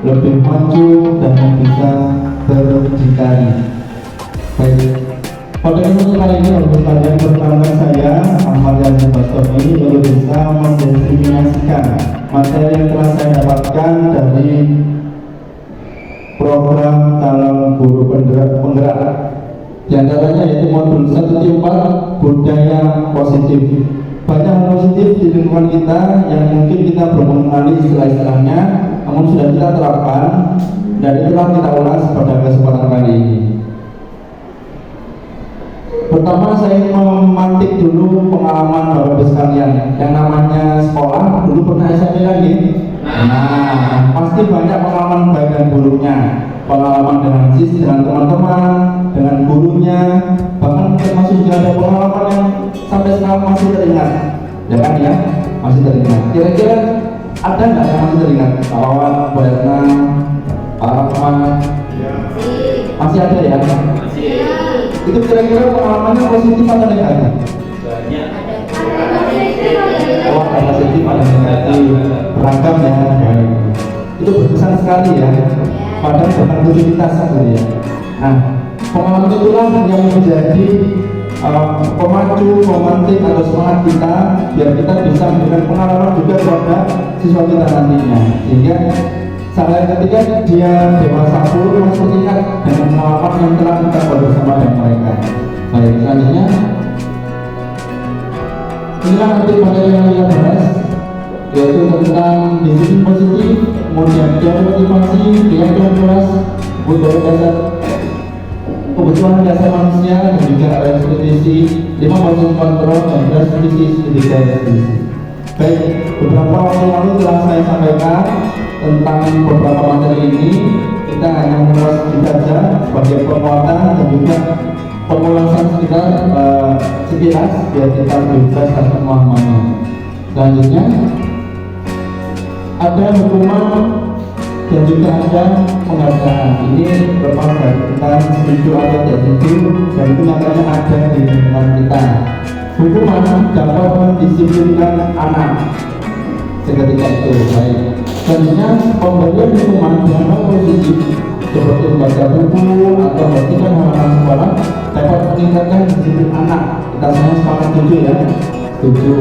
lebih maju dan bisa berdikari. Baik, pada kesempatan kali ini untuk kalian pertama saya Ahmad Yazid Bastomi untuk bisa mendiseminasikan materi yang telah saya dapatkan dari program calon guru penggerak. Di antaranya yaitu modul 1.4 budaya positif. Banyak hal positif di lingkungan kita yang mungkin kita belum mengenali istilah-istilahnya, namun sudah kita terapkan dan itulah kita ulas pada kesempatan kali ini. Pertama saya memantik dulu pengalaman Bapak Ibu sekalian. Yang namanya sekolah dulu pernah SMP lagi. Nah, pasti banyak pengalaman baik dan buruknya. Pengalaman dengan teman-teman, dengan gurunya, bahkan termasuk juga ada pengalaman yang sampai sekarang masih teringat. Ya kan ya, masih teringat. Kira-kira ada nggak yang masih teringat? Pak Wawan, Pak Yatna, Pak Rahman? Masih ada ya? Masih. Itu kira-kira pengalamannya positif atau negatif? Banyak. Oh, ada positif, ada negatif, beragam ya. Itu berkesan sekali ya. Padahal bukan rutinitas saja ya. Nah, pengalaman itulah yang menjadi pemacu, pemantik atau semangat kita biar kita bisa memberikan pengalaman juga kepada siswa kita nantinya. Sehingga sampai ketika dia dewasa pun masih ingat dengan pengalaman yang telah kita buat bersama dengan mereka. Baik, selanjutnya inilah nanti materi yang kita bahas, yaitu tentang disiplin positif, kemudian dari motivasi, keyakinan keras, budaya dasar, kebutuhan dasar manusia, dan juga restitusi, 5% kontrol, dan restitusi segitiga restitusi. Baik, beberapa waktu lalu telah saya sampaikan tentang beberapa materi ini. Kita hanya mengulas saja sebagai penguatan dan juga pengulasan sekilas biar kita bebas dan pemahamannya. Selanjutnya ada hukuman dan juga ada penghargaan. Ini lepas dari kita setuju atau tidak setuju, dan itu nyatanya ada di lingkungan kita. Hukuman dapat mendisiplinkan anak seketika itu. Baik. Selanjutnya pemberian hukuman dengan hal positif seperti membaca buku atau memperhatikan hal-hal sekolah dapat meningkatkan disiplin anak. Kita semua sepakat setuju ya. Setuju.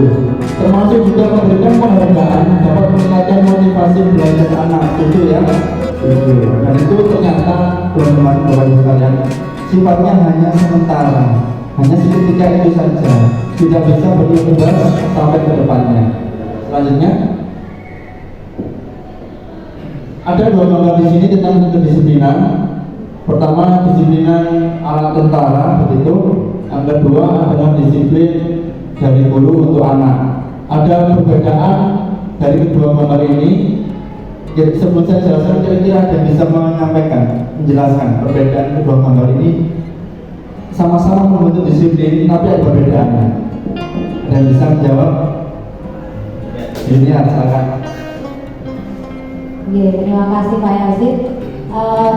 Termasuk juga memberikan penghargaan dapat meningkatkan motivasi belajar anak. Setuju ya. Setuju. Dan itu ternyata teman-teman sekalian sifatnya hanya sementara, hanya seketika itu saja, tidak bisa berimbas sampai ke depannya. Selanjutnya ada dua gambar di sini tentang kedisiplinan. Pertama, disiplinan ala tentara, begitu. Yang kedua adalah disiplin dari guru untuk anak. Ada perbedaan dari kedua gambar ini. Jadi sebelum saya jelaskan, kira-kira ada yang bisa menjelaskan perbedaan kedua gambar ini. Sama-sama membentuk disiplin, tapi ada perbedaannya. Ada yang bisa menjawab? Ini silakan. Terima kasih Pak Yazid.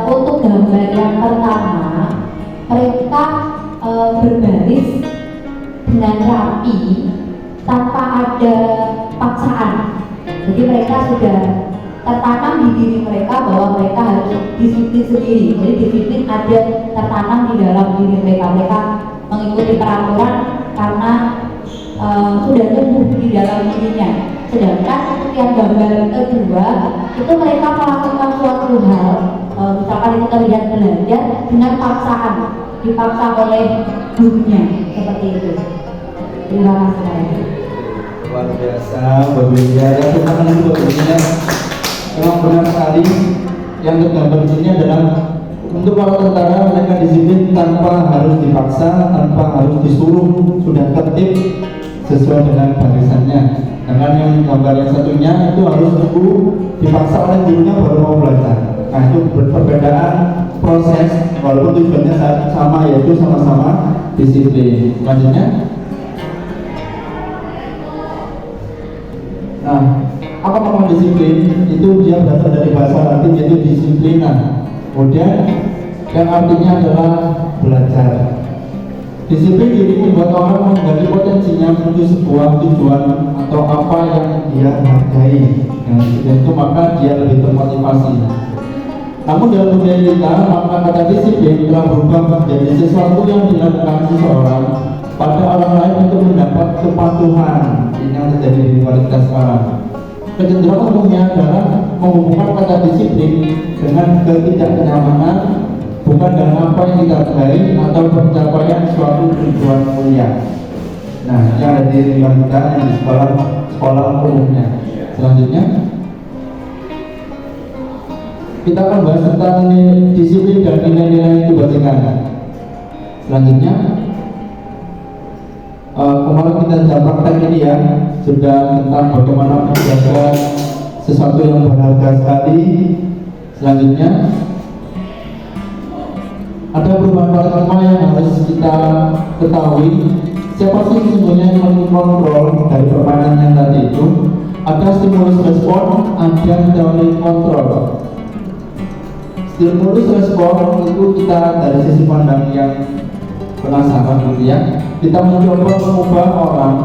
Untuk gambar yang pertama, mereka berbaris dengan rapi tanpa ada paksaan. Jadi mereka sudah tertanam di diri mereka bahwa mereka harus disiplin sendiri. Jadi disiplin ada tertanam di dalam diri mereka. Mereka mengikuti peraturan karena sudah tumbuh di dalam dirinya. Sedangkan yang gambar kedua itu mereka melakukan suatu hal, misalkan itu terlihat belajar dengan paksaan, dipaksa oleh gurunya, seperti itu. Terima kasih. Luar biasa, berbeda. Ya, terima kasih buat gurunya. Memang benar sekali. Yang tergambar di sini adalah untuk para tentara, mereka disiplin tanpa harus dipaksa, tanpa harus disuruh, sudah tertib sesuai dengan barisannya. Dengan yang gambar yang satunya itu harus tunggu dipaksa oleh gurunya baru mau belajar. Nah itu perbedaan proses, walaupun tujuannya sama, yaitu sama-sama disiplin. Selanjutnya, nah apa nama disiplin? Itu dia berasal dari bahasa Latin, yaitu disiplina. Kemudian yang artinya adalah belajar. Disiplin diri membuat orang menggali potensinya menuju sebuah tujuan atau apa yang dia hargai. Dengan itu maka dia lebih termotivasi. Namun dalam budaya kita, maka kata disiplin telah berubah menjadi sesuatu yang dilakukan seseorang pada orang lain untuk mendapat kepatuhan. Ini yang terjadi di lingkungan kita sekarang. Kecenderungan umumnya adalah menghubungkan kata disiplin dengan ketidaknyamanan, bukan dengan apa yang kita raih atau pencapaian suatu tujuan mulia. Nah, yang ada di lingkungan kita yang di sekolah umumnya. Selanjutnya, kita akan bahas tentang disiplin dan nilai-nilai kebajikan. Selanjutnya, kemarin kita sudah praktek ini ya, sudah tentang bagaimana menjaga sesuatu yang berharga sekali. Selanjutnya, ada perubahan paradigma yang harus kita ketahui. Siapa sih sesungguhnya yang mengontrol dari permainan yang tadi itu? Ada stimulus respon, ada teori kontrol. Stimulus respon itu kita dari sisi pandang yang penasaran gitu ya. Kita mencoba mengubah orang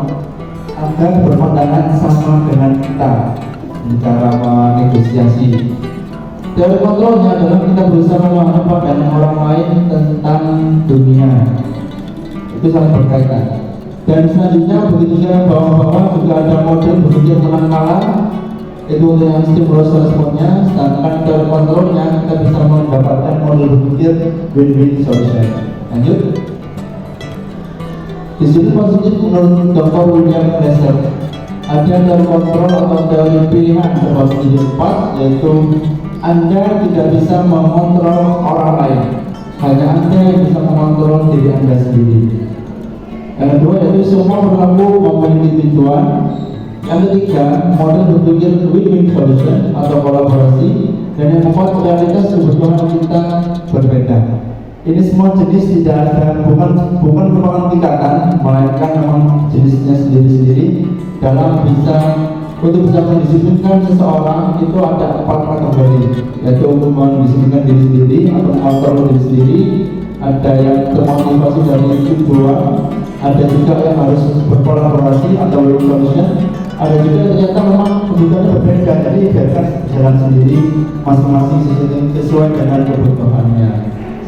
agar berpandangan sama dengan kita, cara menegosiasi. Teori kontrolnya adalah kita berusaha memahami pandangan orang lain tentang dunia. Itu sangat berkaitan. Dan selanjutnya begitu saya bawa-bawa juga ada model berpikir menang kalah. Itu untuk yang stimulus responnya. Sedangkan teori kontrolnya kita bisa mendapatkan model berpikir win-win solution. Lanjut. Disiplin positif menurut Dr. William Glasser ada teori kontrol atau teori pilihan berbagi 4, yaitu Anda tidak bisa mengontrol orang lain, hanya Anda yang bisa mengontrol diri Anda sendiri. Yang kedua yaitu semua perilaku memiliki tujuan. Yang ketiga, model berpikir win-win solution atau kolaborasi. Dan yang keempat, realitas kebutuhan kita berbeda. Ini semua jenis tidak ada, bukan merupakan tingkatan, melainkan memang jenisnya sendiri-sendiri. Dalam untuk bisa mendisiplinkan seseorang itu ada 4 kategori, yaitu untuk mendisiplinkan diri sendiri atau mengontrol diri sendiri. Ada yang termotivasi dari tujuan, ada juga yang harus berkolaborasi atau win solution. Ada juga ternyata memang kebutuhannya berbeda, jadi biarkan berjalan sendiri masing-masing sesuai dengan kebutuhannya.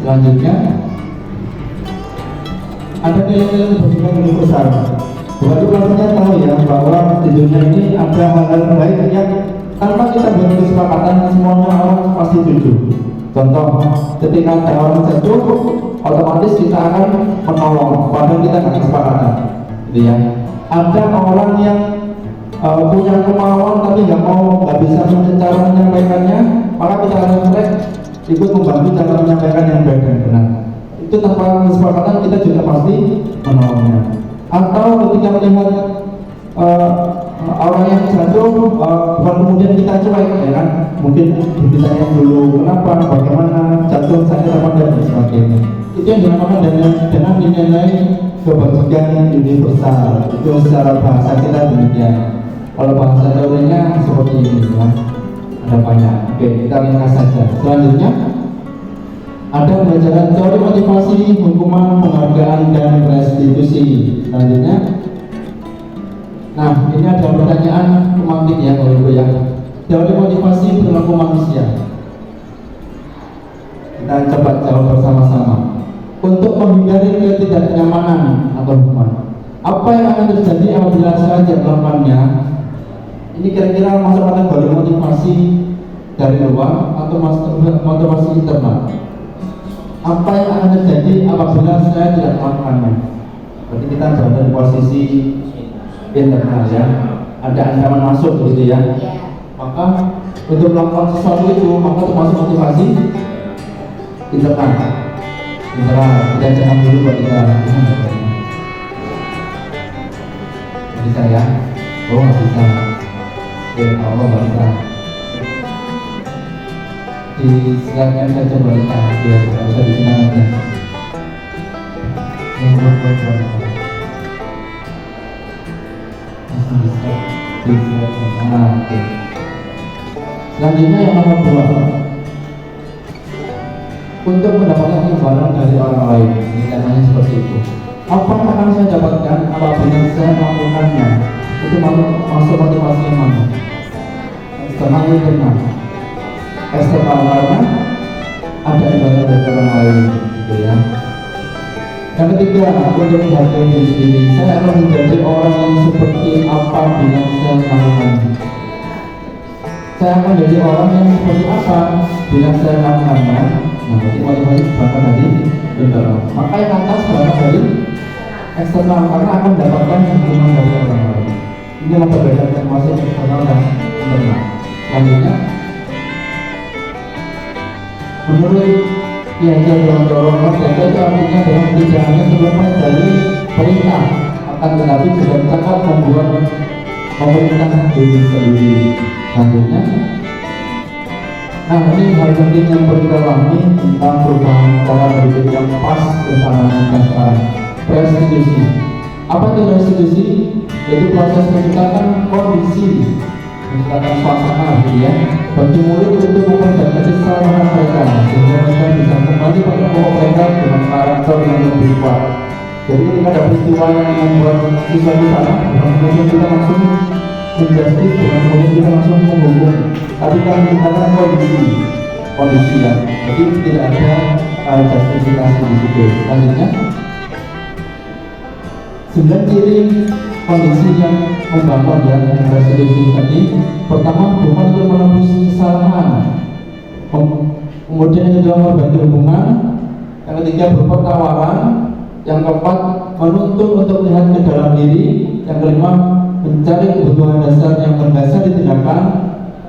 Selanjutnya ada nilai-nilai bersikap universal. Buat keluarnya tahu ya bahwa di dunia ini ada hal-hal baik yang tanpa kita buat kesepakatan semuanya orang pasti setuju. Contoh, ketika ada orang jatuh, otomatis kita akan menolong, padahal kita nggak kesepakatan. Gitu ya. Ada orang yang punya kemauan tapi nggak bisa cara menyampaikannya, maka kita harus ikut membantu cara menyampaikan yang baik dan benar. Itu tanpa kesepakatan kita juga pasti menolongnya. Atau ketika melihat orang yang jatuh, bukan kemudian kita cuek, ya kan? Mungkin ditanya dulu kenapa, bagaimana, jatuh, sakit apa dan sebagainya. Itu yang dinamakan dengan nilai kebajikan universal. Itu secara bahasa kita demikian. Kalau bahasa teorinya seperti ini ya, ada banyak. Oke, kita ringkas saja. Selanjutnya ada pelajaran teori motivasi, hukuman, penghargaan, dan restitusi. Selanjutnya, nah ini ada pertanyaan pemantik ya kalau itu ya. Teori motivasi perilaku manusia. Kita coba jawab bersama-sama. Untuk menghindari ketidaknyamanan atau hukuman, apa yang akan terjadi apabila saya tidak melakukannya? Ini kira-kira masuk kategori motivasi dari luar atau motivasi internal. Apa yang akan terjadi apabila saya tidak melakukannya? Berarti kita berada di posisi internal ya. Ada ancaman masuk gitu ya. Maka untuk melakukan sesuatu itu maka termasuk motivasi internal. Kita jangan dulu buat kita. Bisa ya? Oh nggak bisa. Allah bisa. Disilakan saja wanita biar bisa dikenal aja. Yang berbuat wanita masih bisa disilakan. Oke. Selanjutnya yang nomor 2, untuk mendapatkan imbalan dari orang lain. Ini namanya seperti itu. Apa yang akan saya dapatkan apabila saya melakukannya? Itu masuk motivasi yang mana? Eksternal internal. Eksternal karena ada imbalan dari orang lain, gitu ya. Yang ketiga, untuk menghargai diri sendiri. Saya akan menjadi orang yang seperti apa bila saya melakukannya. Saya akan menjadi orang yang seperti apa bila saya melakukannya. Nah, berarti motivasi berangkat dari internal. Maka yang atas berangkat dari eksternal karena akan mendapatkan dukungan dari orang lain. Ini adalah perbedaan motivasi eksternal dan internal. Selanjutnya, menurut Piaget dorong-dorong mereka itu artinya dalam tidak hanya terlepas dari perintah, akan tetapi juga cakap membuat pemerintah diri sendiri. Selanjutnya, nah ini hal penting yang perlu kita pahami tentang perubahan cara berpikir yang pas tentang kita sekarang. Restitusi. Apa itu restitusi? Yaitu proses menciptakan kondisi, menciptakan suasana gitu ya, bagi murid untuk memperbaiki kesalahan mereka sehingga mereka bisa kembali pada pokok mereka dengan karakter yang lebih kuat. Jadi ketika ada peristiwa yang membuat siswa di sana, bukan kemudian kita langsung menjustis, bukan kemudian kita langsung menghukum, tapi kita menciptakan kondisi ya. Jadi tidak ada justifikasi di situ. Selanjutnya, 9 ciri kondisi yang membangun ya restitusi tadi. Pertama, bukan untuk menembus kesalahan. Kemudian yang kedua, membantu hubungan. Yang ketiga, berupa tawaran. Yang keempat, menuntut untuk melihat ke dalam diri. Yang kelima, mencari kebutuhan dasar yang mendasar di tindakan.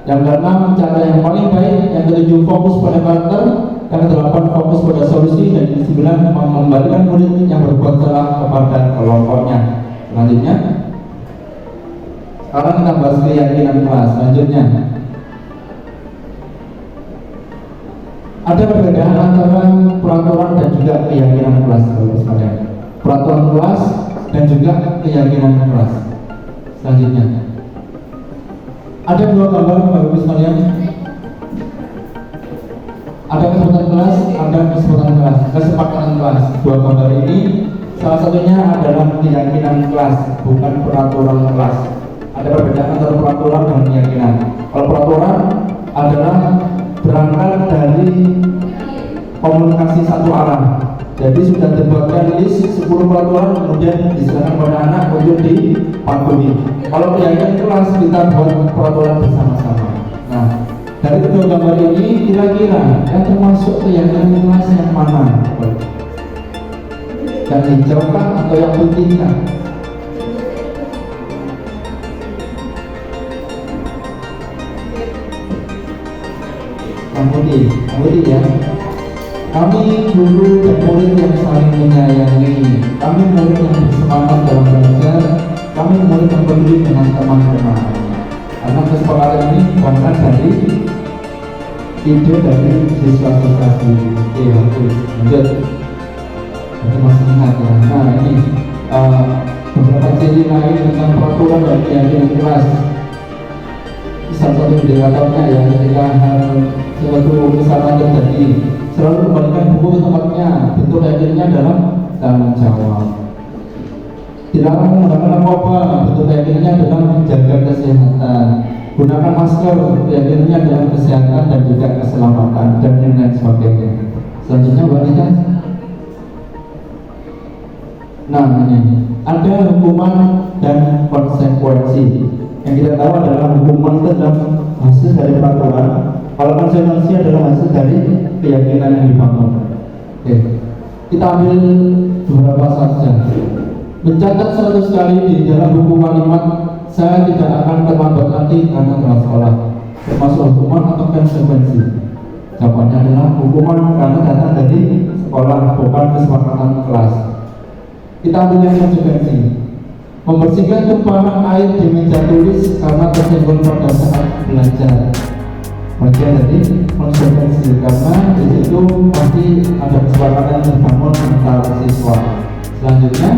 Yang keenam, cara yang paling baik. Yang fokus pada karakter, yang ke-8 fokus pada solusi, dan yang ke-9 mengembalikan murid yang berbuat salah kepada kelompoknya. Selanjutnya, sekarang kita bahas keyakinan kelas. Selanjutnya, ada perbedaan antara peraturan dan juga keyakinan kelas, Bapak sekalian. Peraturan kelas dan juga keyakinan kelas. Selanjutnya, ada dua gambar, Bapak sekalian. Ada kesepakatan kelas, ada kesepakatan kelas. Dua gambar ini salah satunya adalah keyakinan kelas, bukan peraturan kelas. Ada perbedaan antara peraturan dan keyakinan. Kalau peraturan adalah berangkat dari komunikasi satu arah. Jadi sudah dibuatkan list 10 peraturan, kemudian diserahkan kepada anak untuk dipatuhi. Kalau keyakinan kelas kita buat peraturan bersama-sama. Nah, dari kedua gambar ini kira-kira yang termasuk keyakinan kelas yang mana? Yang hijau kah atau yang putih kah? Yang putih ya. Kami guru dan murid yang saling menyayangi, kami murid yang bersemangat dalam belajar, kami murid yang peduli dengan teman-teman. Karena kesepakatan ini berangkat dari ide dari siswa-siswa di bagus. Lanjut, kita masih ingat ya. Nah ini beberapa ciri lain tentang peraturan dan keyakinan kelas. Salah satu indikatornya ya, ketika suatu kesalahan terjadi, selalu kembalikan buku ke tempatnya. Bentuk keyakinannya adalah tanggung jawab. Dilarang menggunakan narkoba, bentuk keyakinannya adalah menjaga kesehatan. Gunakan masker, keyakinannya adalah kesehatan dan juga keselamatan, dan lain sebagainya. Selanjutnya wanita. Nah ini ada hukuman dan konsekuensi. Yang kita tahu adalah hukuman itu adalah hasil dari peraturan. Kalau konsekuensi adalah hasil dari keyakinan yang dibangun. Oke, kita ambil beberapa saja. Mencatat 100 kali di dalam buku kalimat saya tidak akan terlambat nanti karena telah sekolah, termasuk hukuman atau konsekuensi. Jawabannya adalah hukuman karena datang dari sekolah, bukan kesepakatan kelas. Kita ambil yang konsekuensi. Membersihkan tumpahan air di meja tulis karena tersenggol pada saat belajar. Bagian dari konsekuensi, karena di situ pasti ada kesepakatan yang dibangun antara siswa. Selanjutnya,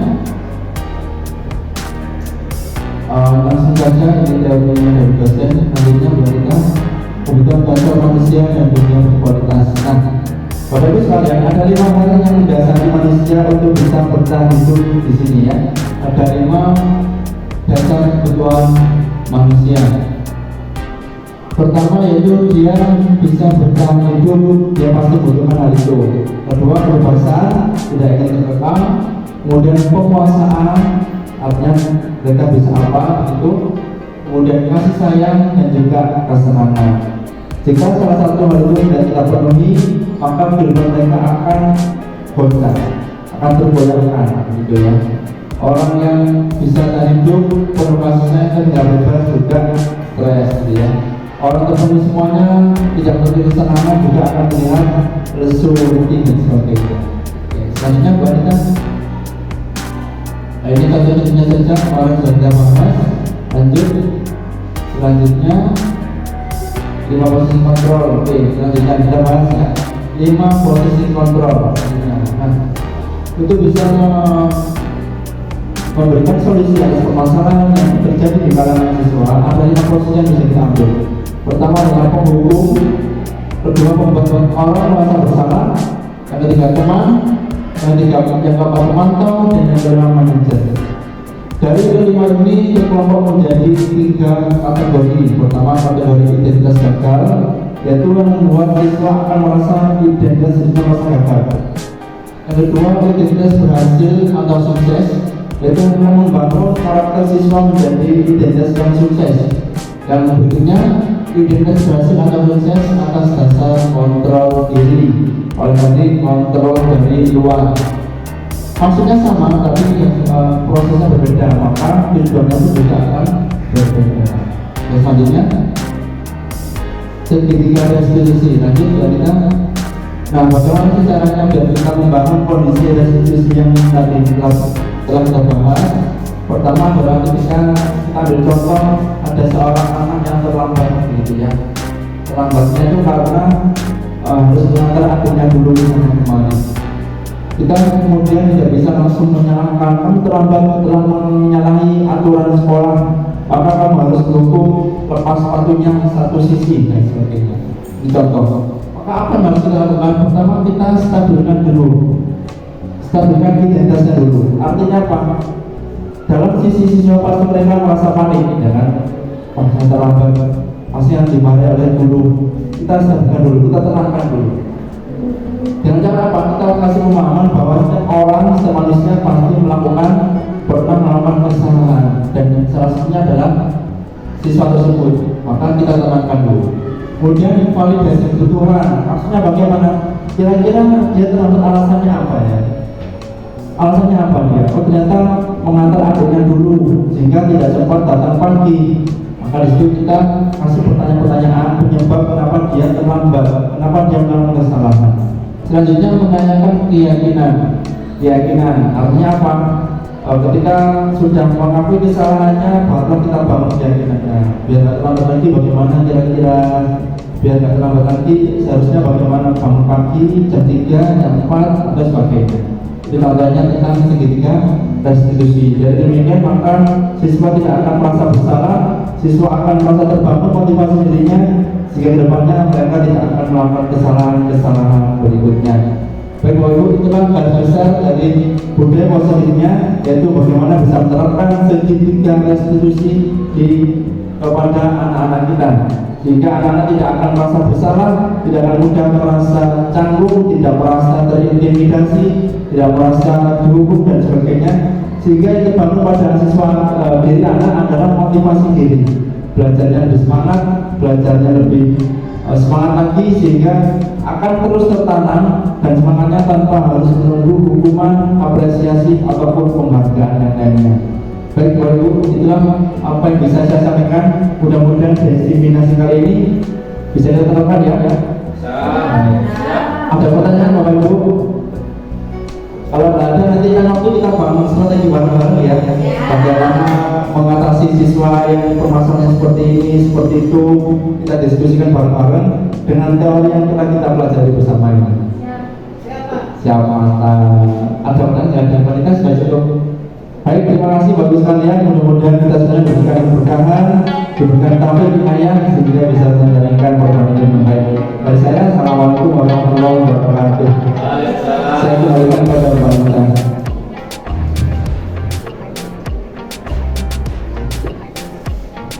langsung saja ini teorinya dari dosen. Selanjutnya kita kebutuhan dasar manusia dan dunia berkualitas. Nah, Bapak Ibu sekalian, ada 5 hal yang mendasari manusia untuk bisa bertahan hidup di sini ya. Ada 5 dasar kebutuhan manusia. Pertama yaitu dia bisa bertahan hidup, dia pasti membutuhkan hal itu. Kedua, kebebasan, tidak ingin terkekang. Kemudian penguasaan, artinya mereka bisa apa itu. Kemudian kasih sayang dan juga kesenangan. Jika salah satu hal itu tidak kita penuhi, maka kehidupan mereka akan goncang, akan tergoyahkan, gitu ya. Orang yang bisa hidup penuh kasih sayang dan tidak bebas juga stres, gitu ya. Orang terpenuhi semuanya, tidak memiliki kesenangan, juga akan terlihat lesu, rutin dan sebagainya. Selanjutnya Bu Anita. Nah, ini contohnya saja kemarin sudah kita bahas. Lanjut. Selanjutnya 5 posisi kontrol. Oke, selanjutnya kita bahas ya. 5 posisi kontrol. Nah, itu bisa memberikan solusi atas permasalahan yang terjadi di kalangan siswa. Ada 5 posisi yang bisa kita ambil. Pertama adalah penghukum, kedua membuat orang merasa bersalah, yang ketiga teman, yang keempat pemantau, dan yang kelima manajer. Dari kelima ini terkelompok menjadi 3 kategori. Pertama kategori identitas gagal, yaitu yang membuat siswa akan merasa identitas merasa gagal. Yang kedua identitas berhasil atau sukses, yaitu yang membangun karakter siswa menjadi identitas yang sukses. Yang berikutnya identitas berhasil atau sukses atas dasar kontrol diri, oleh tadi kontrol dari luar. Maksudnya sama, tapi prosesnya berbeda, maka tujuannya pun juga akan berbeda. Selanjutnya segitiga restitusi. Lanjut ya kita. Nah, bagaimana sih caranya biar kita membangun kondisi restitusi yang tadi telah kita bahas? Pertama adalah ketika kita ambil contoh ada seorang anak yang terlambat gitu ya. Terlambatnya itu karena harus mengantar adiknya dulu di sana kemari. Kita kemudian tidak bisa langsung menyalahkan kamu terlambat, telah menyalahi aturan sekolah, maka kamu harus hukum lepas sepatunya satu sisi dan sebagainya. Ini contoh. Maka apa yang harus kita lakukan? Pertama kita stabilkan dulu, stabilkan identitasnya dulu. Artinya apa? Dalam sisi siswa pasti mereka merasa panik, ya kan? Saya terlambat, pasti yang dimarahi oleh guru. Kita stabilkan dulu, kita tenangkan dulu. Dengan cara apa? Kita kasih pemahaman bahwa setiap orang, setiap manusia pasti pernah melakukan kesalahan, dan salah satunya adalah siswa tersebut. Maka kita tenangkan dulu. Kemudian validasi kebutuhan, maksudnya bagaimana? Kira-kira dia terlambat alasannya apa ya? Alasannya apa dia? Oh ternyata mengantar adiknya dulu sehingga tidak sempat datang pagi. Maka di situ kita kasih pertanyaan-pertanyaan penyebab kenapa dia terlambat, kenapa dia melakukan kesalahan. Selanjutnya menanyakan keyakinan. Artinya apa? Ketika sudah mengakui kesalahannya, baru kita bangun keyakinannya. Biar tidak terlambat lagi, bagaimana kira-kira? Biar tidak terlambat lagi, seharusnya bagaimana bangun pagi jam 3, jam 4 atau sebagainya. Itu contohnya tentang segitiga restitusi. Jadi demikian maka siswa tidak akan merasa bersalah, siswa akan merasa terbangun motivasi dirinya, sehingga kedepannya mereka tidak akan melakukan kesalahan-kesalahan berikutnya. Baik Bapak Ibu, itulah garis besar dari budaya positifnya, yaitu bagaimana bisa menerapkan segitiga restitusi kepada anak-anak kita, sehingga anak-anak tidak akan merasa bersalah, tidak akan mudah merasa canggung, tidak merasa terintimidasi, tidak merasa dihukum dan sebagainya. Sehingga yang terbangun pada siswa diri anak adalah motivasi diri, belajarnya lebih semangat, belajarnya lebih semangat lagi, sehingga akan terus tertanam dan semangatnya tanpa harus menunggu hukuman, apresiasi ataupun penghargaan yang lainnya. Baik Bapak Ibu, itulah apa yang bisa saya sampaikan. Mudah-mudahan diseminasi kali ini bisa diterapkan ya. Ada pertanyaan Bapak Ibu? Kalau tidak ada, nanti kan waktu kita bangun strategi bareng-bareng ya. Bagaimana mengatasi siswa yang permasalahan seperti ini, seperti itu, kita diskusikan bareng-bareng dengan teori yang telah kita pelajari bersama ini. Siap, mantap. Ada pertanyaan? Ada pertanyaan? Sudah cukup. Baik, terima kasih bagi sekalian. Mudah-mudahan kita semua diberikan keberkahan, diberikan taufik hidayah sehingga bisa menjalankan program ini dengan baik. Dari saya, assalamualaikum warahmatullahi wabarakatuh. Saya kembalikan pada Bapak Ibu.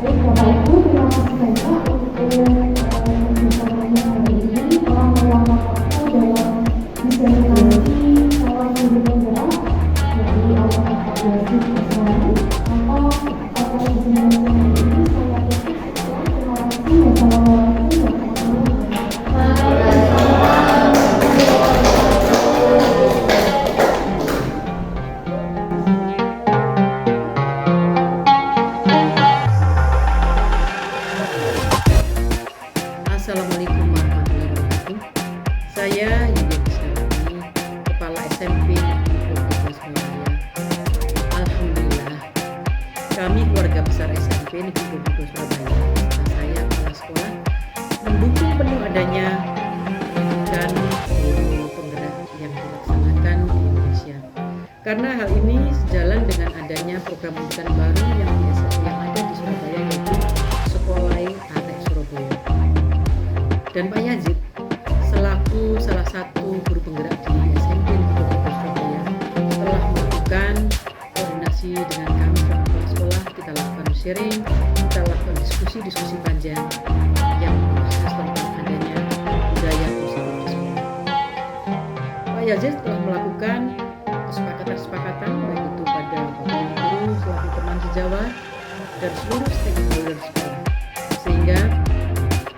Baik Bapak Ibu, terima kasih banyak untuk informasi hari ini. Telah meluangkan waktu dalam diseminasi calon guru penggerak dari Al-Fatihah Islam. Maka acara diseminasi hari ini saya tutup. Terima kasih. Wassalamualaikum warahmatullahi wabarakatuh. Assalamualaikum warahmatullahi wabarakatuh. Saya Yulia Krisnawati, Kepala SMP Negeri 12 Surabaya. Alhamdulillah, kami keluarga besar SMP Negeri 12 Surabaya, serta saya kepala sekolah, mendukung penuh adanya pendidikan guru penggerak yang dilaksanakan di Indonesia. Karena hal ini sejalan dengan adanya program pendidikan baru yang ada di Surabaya, yaitu Sekolah Arek Surabaya. Dan Pak Yazid selaku salah satu guru penggerak di SMP Negeri 12 Surabaya telah melakukan koordinasi dengan kami kepala sekolah. Kita lakukan sharing, kita lakukan diskusi panjang yang membahas tentang adanya budaya positif di sekolah. Pak Yazid telah melakukan kesepakatan baik itu pada Bapak Ibu guru selaku teman sejawat dan seluruh stakeholder sekolah, sehingga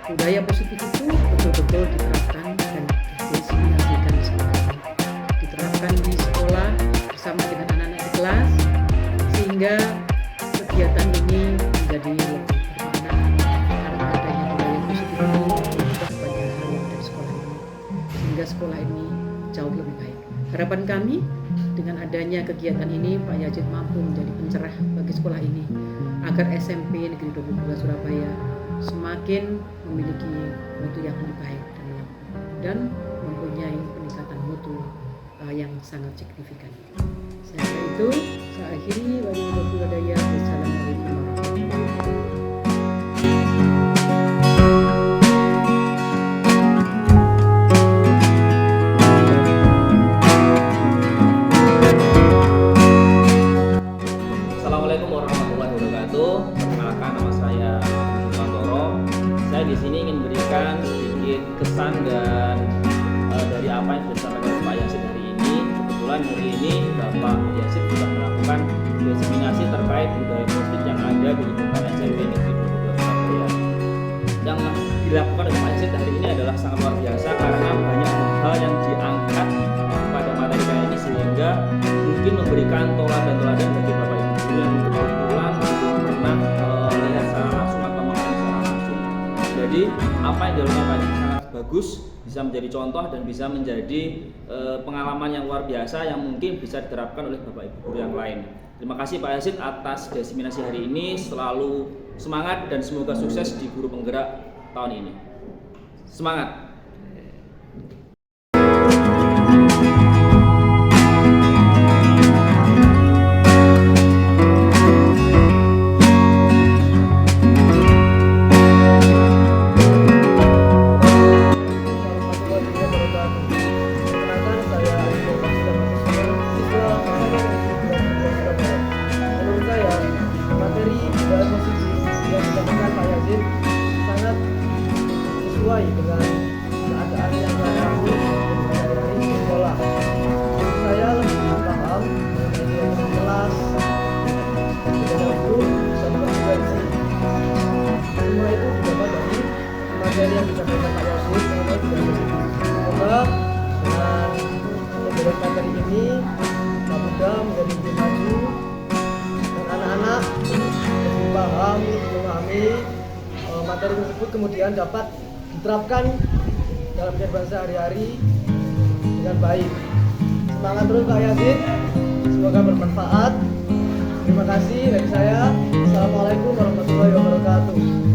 budaya positif itu betul-betul diterapkan dan disimulasikan di sekolah, diterapkan di sekolah bersama dengan anak-anak di kelas, sehingga kegiatan ini menjadi lebih bermakna karena adanya budaya positif ini sehingga sekolah ini jauh lebih baik. Harapan kami dengan adanya kegiatan ini Pak Yazid mampu menjadi pencerah bagi sekolah ini agar SMP Negeri 22 Surabaya semakin memiliki mutu yang lebih baik dan mempunyai peningkatan mutu yang sangat signifikan. Sehingga itu saya akhiri. Wassalamualaikum warahmatullahi wabarakatuh. Assalamualaikum warahmatullahi wabarakatuh. Perkenalkan, nama saya Santoro. Saya di sini ingin berikan sedikit kesan dan dari apa yang sudah disampaikan oleh Pak Yazid hari ini. Kebetulan hari ini Bapak Yazid sudah melakukan diseminasi terkait budaya positif yang ada di lingkungan SMP Negeri 22 Surabaya. Yang dilakukan oleh Pak Yazid hari ini adalah sangat luar biasa karena banyak hal yang diangkat pada materi kali ini sehingga mungkin memberikan teladan bagi Bapak Ibu guru yang kebetulan belum pernah lihat secara langsung atau mengalami secara langsung. Jadi apa yang dilakukan Pak Yazid sangat bagus, bisa menjadi contoh dan bisa menjadi pengalaman yang luar biasa yang mungkin bisa diterapkan oleh Bapak Ibu guru yang lain. Terima kasih Pak Yazid atas diseminasi hari ini. Selalu semangat dan semoga sukses di Guru Penggerak tahun ini. Semangat! Sesuai dengan keadaan yang berlaku di sekolah. Saya lebih paham mengenai kelas, bagaimana guru bisa berkonferensi. Semua itu didapat dari materi yang disampaikan Pak Yazid mengenai budaya positif. Semoga dengan pembelajaran materi ini Pak Muda menjadi lebih maju dan anak-anak lebih paham, lebih memahami materi tersebut kemudian dapat diterapkan dalam kehidupan sehari-hari dengan baik. Semangat terus Pak Yazid, semoga bermanfaat. Terima kasih dari saya. Assalamualaikum warahmatullahi wabarakatuh.